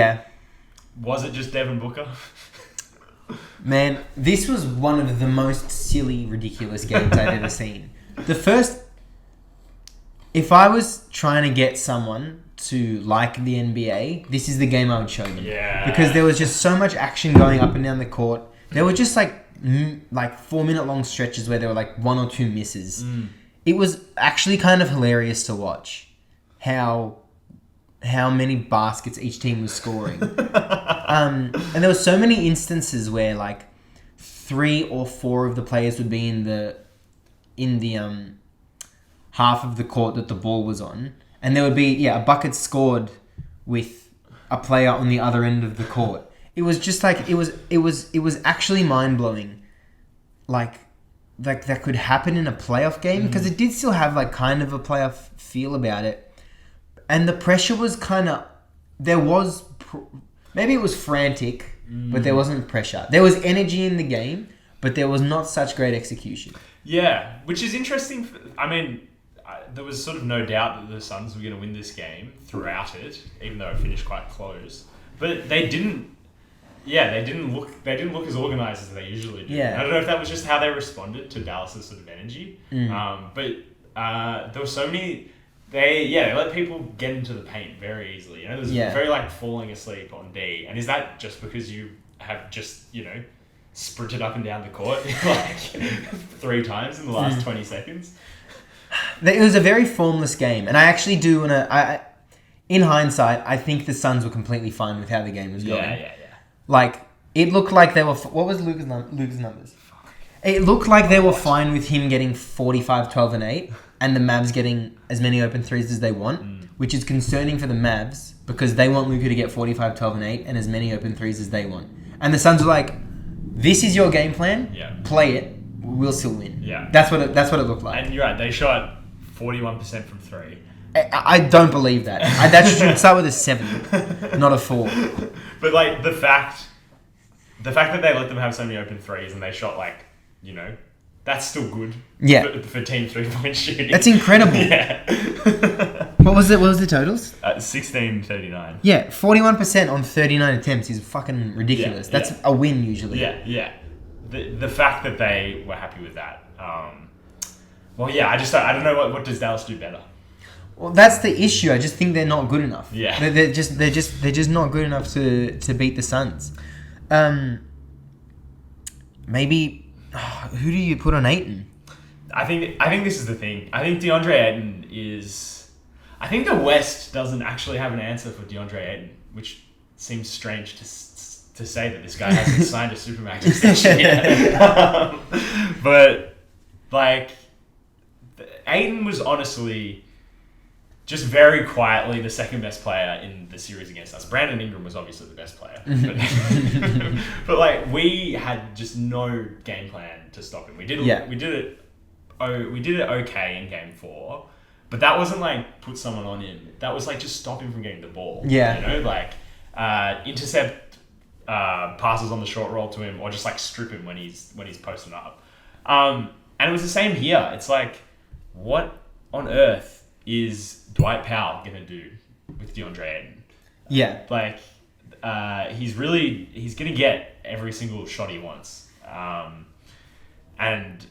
was it just Devin Booker? Man, this was one of the most silly, ridiculous games I've ever seen. The first... If I was trying to get someone to like the NBA, this is the game I would show them. Yeah. Because there was just so much action going up and down the court. There were just like 4-minute long stretches where there were like 1 or 2 misses. It was actually kind of hilarious to watch how many baskets each team was scoring. And there were so many instances where like 3 or 4 of the players would be in the half of the court that the ball was on, and there would be a bucket scored with a player on the other end of the court. It was just like it was actually mind blowing, like that could happen in a playoff game, because it did still have like kind of a playoff feel about it. And the pressure was maybe it was frantic, but there wasn't pressure. There was energy in the game, but there was not such great execution. Yeah, which is interesting. There was sort of no doubt that the Suns were going to win this game throughout it, even though it finished quite close. But they didn't look as organized as they usually do. Yeah. I don't know if that was just how they responded to Dallas's sort of energy. But there were so many. They let people get into the paint very easily. There was very like falling asleep on D. And is that just because you have just sprinted up and down the court like 3 times in the last 20 seconds? It was a very formless game, and I actually do want to. In hindsight, I think the Suns were completely fine with how the game was going. Yeah. Like it looked like they were. What was Luka's numbers? It looked like they were fine with him getting 45, 12, and 8, and the Mavs getting as many open threes as they want, which is concerning for the Mavs because they want Luka to get 45, 12, and 8, and as many open threes as they want. And the Suns were like, "This is your game plan. Play it. We'll still win." Yeah, that's what it looked like. And you're right. They shot 41% from 3. I don't believe that. That should start with a 7, not a 4. But like the fact that they let them have so many open threes and they shot like, that's still good. Yeah. For team 3-point shooting. That's incredible. Yeah. What was the totals? 16-39. Yeah, 41% on 39 attempts is fucking ridiculous. That's a win usually. Yeah. The fact that they were happy with that. I don't know what does Dallas do better. Well, that's the issue. I just think they're not good enough. Yeah. They're just not good enough to beat the Suns. Maybe who do you put on Ayton? I think this is the thing. I think Deandre Ayton is. I think the West doesn't actually have an answer for Deandre Ayton, which seems strange to say that this guy hasn't signed a Supermax extension yet. But like, Ayton was honestly just very quietly the second best player in the series against us. Brandon Ingram was obviously the best player, but like we had just no game plan to stop him. We did it okay in game 4, but that wasn't like put someone on him. That was like just stop him from getting the ball. Yeah, like intercept passes on the short roll to him, or just like strip him when he's posting up. And it was the same here. It's like, what on earth is Dwight Powell gonna do with DeAndre Ayton? Yeah, like he's gonna get every single shot he wants, and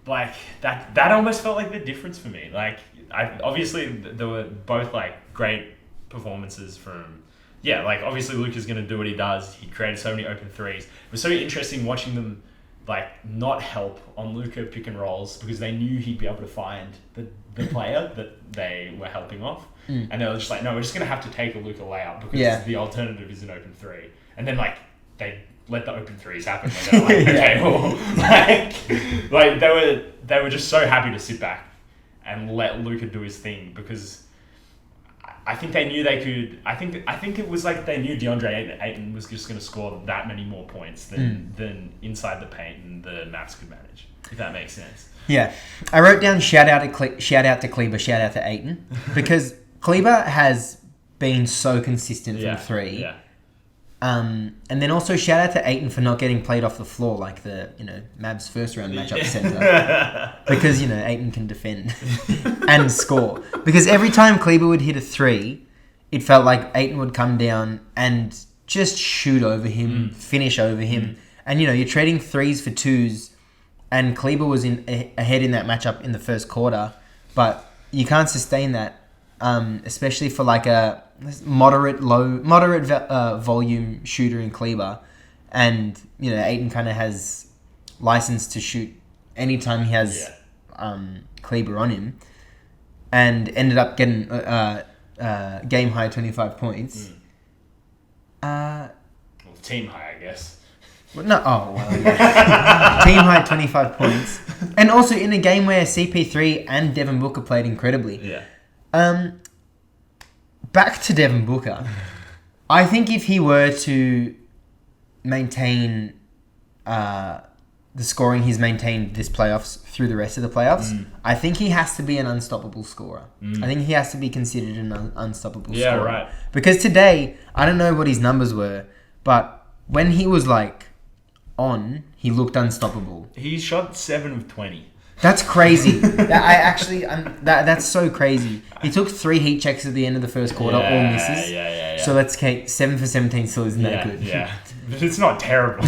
like that almost felt like the difference for me. Like obviously there were both like great performances from. Yeah, like obviously Luka's gonna do what he does. He created so many open threes. It was so interesting watching them like not help on Luka pick and rolls because they knew he'd be able to find the player that they were helping off. And they were just like, no, we're just going to have to take a Luka layup because the alternative is an open 3. And then like they let the open 3s happen. They were like, okay, well, like they were just so happy to sit back and let Luka do his thing because I think they knew they could. I think it was like they knew DeAndre Ayton was just going to score that many more points than inside the paint and the Mavs could manage. If that makes sense. Yeah, I wrote down shout out to Kleber, shout out to Ayton, because Kleber has been so consistent from three. Yeah. And then also shout out to Ayton for not getting played off the floor like the Mavs first round matchup center, because Ayton can defend and score. Because every time Kleber would hit a three, it felt like Ayton would come down and just shoot over him, finish over him, and you're trading threes for twos. And Kleber was ahead in that matchup in the first quarter, but you can't sustain that, especially for like a moderate volume shooter in Kleber. And Ayton kind of has license to shoot anytime he has Kleber on him, and ended up getting game high 25 points. Well, team high, I guess. No, team high 25 points, and also in a game where CP3 and Devin Booker played incredibly. Yeah. Back to Devin Booker, I think if he were to maintain the scoring he's maintained this playoffs through the rest of the playoffs, I think he has to be an unstoppable scorer. I think he has to be considered an unstoppable scorer. Yeah, right. Because today, I don't know what his numbers were, but when he was he looked unstoppable. He shot 7 of 20. That's crazy. That's so crazy. He took 3 heat checks at the end of the first quarter, all misses. Yeah. So let's take 7 for 17 still isn't that good. Yeah, but it's not terrible.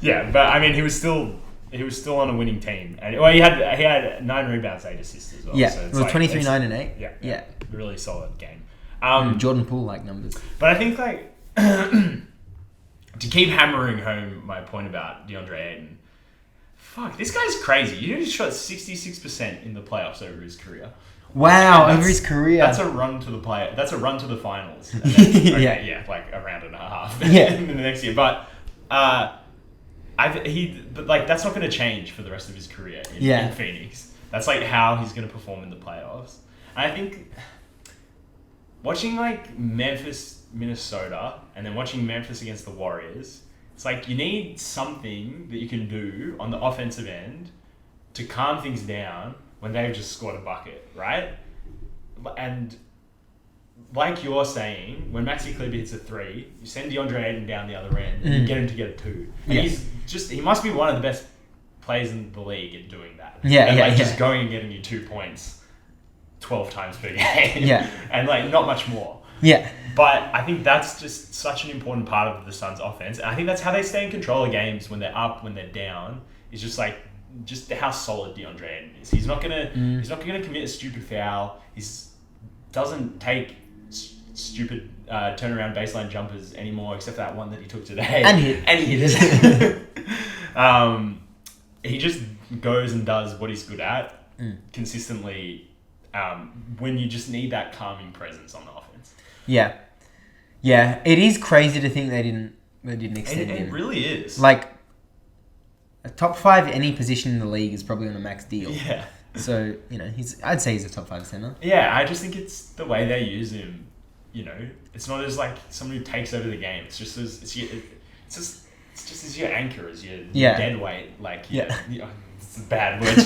Yeah, but I mean, he was still on a winning team, and he had 9 rebounds, 8 assists as well. Yeah, so it was 23, 9, and 8. Yeah, really solid game. Jordan Poole numbers. But I think to keep hammering home my point about DeAndre Ayton, fuck, this guy's crazy. You know, he shot 66% in the playoffs over his career. Wow, over his career. That's a run to the That's a run to the finals. And then, like a round and a half. In the next year, but that's not going to change for the rest of his career in Phoenix. That's like how he's going to perform in the playoffs. And I think watching like Memphis, Minnesota, and then watching Memphis against the Warriors, it's like you need something that you can do on the offensive end to calm things down when they've just scored a bucket, right? And like you're saying, when Maxi Kleber hits a 3, you send DeAndre Ayton down the other end and you get him to get a 2. And he must be one of the best players in the league at doing that. Just going and getting you 2 points 12 times per game. And not much more. Yeah. But I think that's just such an important part of the Suns' offense. And I think that's how they stay in control of games when they're up, when they're down. Is just how solid DeAndre Ayton is. He's not gonna commit a stupid foul. He doesn't take stupid turnaround baseline jumpers anymore, except that one that he took today. And he hit. He just goes and does what he's good at consistently. When you just need that calming presence on the offense. Yeah. It is crazy to think they didn't extend him. It really is. Like a top 5 any position in the league is probably on a max deal. Yeah. So I'd say he's a top 5 center. Yeah, I just think it's the way they use him. It's not as like someone who takes over the game. It's just as as your anchor, as your dead weight. Like it's a bad word.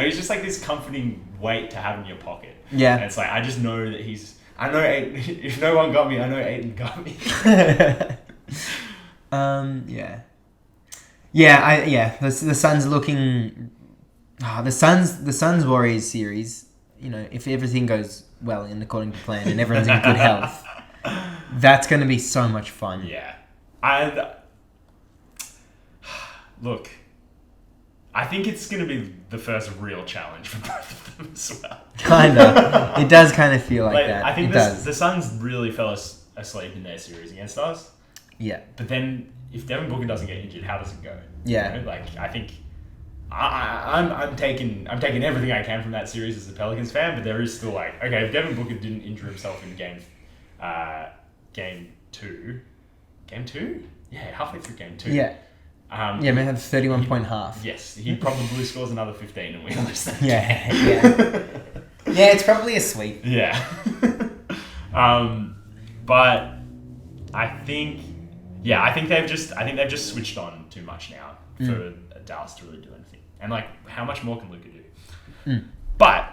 He's just like this comforting weight to have in your pocket. Yeah. And it's like I just know that I know Ayton. If no one got me, I know Ayton got me. The Suns looking. The Suns Warriors series. If everything goes well and according to plan, and everyone's in good health, that's going to be so much fun. Yeah, and look, I think it's going to be the first real challenge for both of them as well. Kinda, it does kind of feel like that. I think the Suns really fell asleep in their series against us. Yeah, but then if Devin Booker doesn't get injured, how does it go? Yeah, I think. I'm taking everything I can from that series as a Pelicans fan, but there is still okay, if Devin Booker didn't injure himself in game 2, halfway through game 2, we had 31-point half. Yes, he probably scores another 15 and we lose that. Yeah. Yeah, it's probably a sweep. Yeah. But I think they've just switched on too much now for Dallas to really do anything. And like, how much more can Luka do? But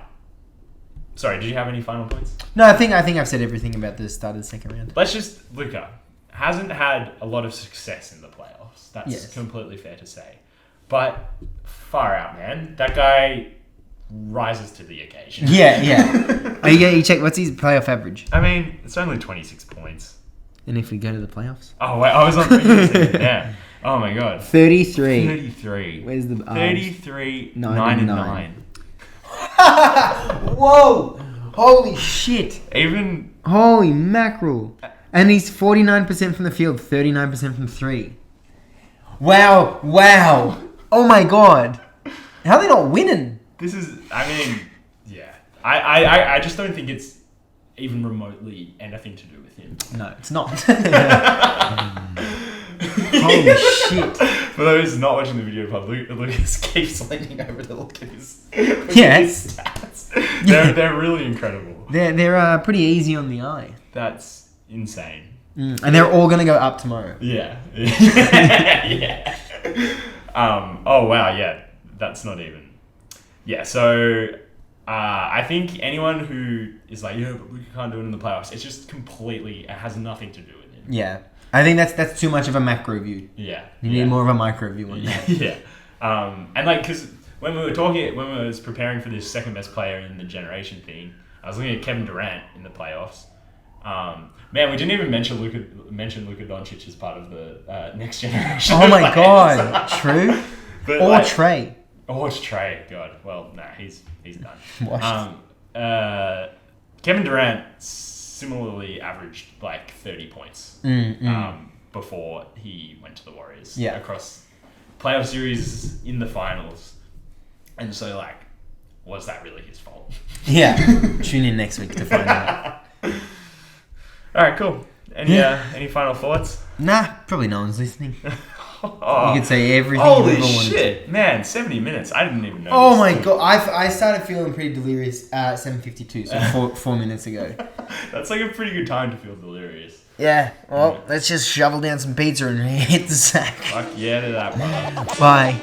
sorry, did you have any final points? No, I think I've said everything about the start of the second round. Luka hasn't had a lot of success in the playoffs. That's completely fair to say. But far out, man. That guy rises to the occasion. Yeah. Oh, you check, what's his playoff average? I mean, it's only 26 points. And if we go to the playoffs? Oh, wait, I was on 33. Yeah. Oh, my God. 33. Where's the 33, 9 and 9. Whoa! Holy shit! Even... Holy mackerel. And he's 49% from the field, 39% from 3. Wow. Oh my God. How are they not winning? This is... I mean, yeah. I just don't think it's even remotely anything to do with him. No, it's not. Holy shit. For those not watching the video pod, Lucas keeps leaning over to look at his stats. They're really incredible. They're pretty easy on the eye. That's insane. And they're all going to go up tomorrow. Yeah. Yeah. Oh, wow, yeah. That's not even... Yeah, so... I think anyone who is like, yeah, but Luka can't do it in the playoffs, it's just completely... It has nothing to do with him. Yeah. I think that's too much of a macro view. Yeah. You need more of a micro view on that. Yeah. And like, because when we was preparing for this second best player in the generation thing, I was looking at Kevin Durant in the playoffs. Man, we didn't even mention Luka Doncic as part of the next generation. Oh my God. True. But or like, Trey. Oh, it's Trey. God. Well, nah, he's done. Washed. Kevin Durant similarly averaged like 30 points before he went to the Warriors. Yeah. Across playoff series in the finals. And so, like, was that really his fault? Yeah. Tune in next week to find out. All right, cool. Any final thoughts? Nah, probably no one's listening. Oh, you could say everything holy you ever wanted shit, to. Man, 70 minutes. I didn't even know. Oh my God. I started feeling pretty delirious at 7:52, so 4 minutes ago. That's like a pretty good time to feel delirious. Yeah, well, let's just shovel down some pizza and hit the sack. Fuck yeah to that, brother. Bye.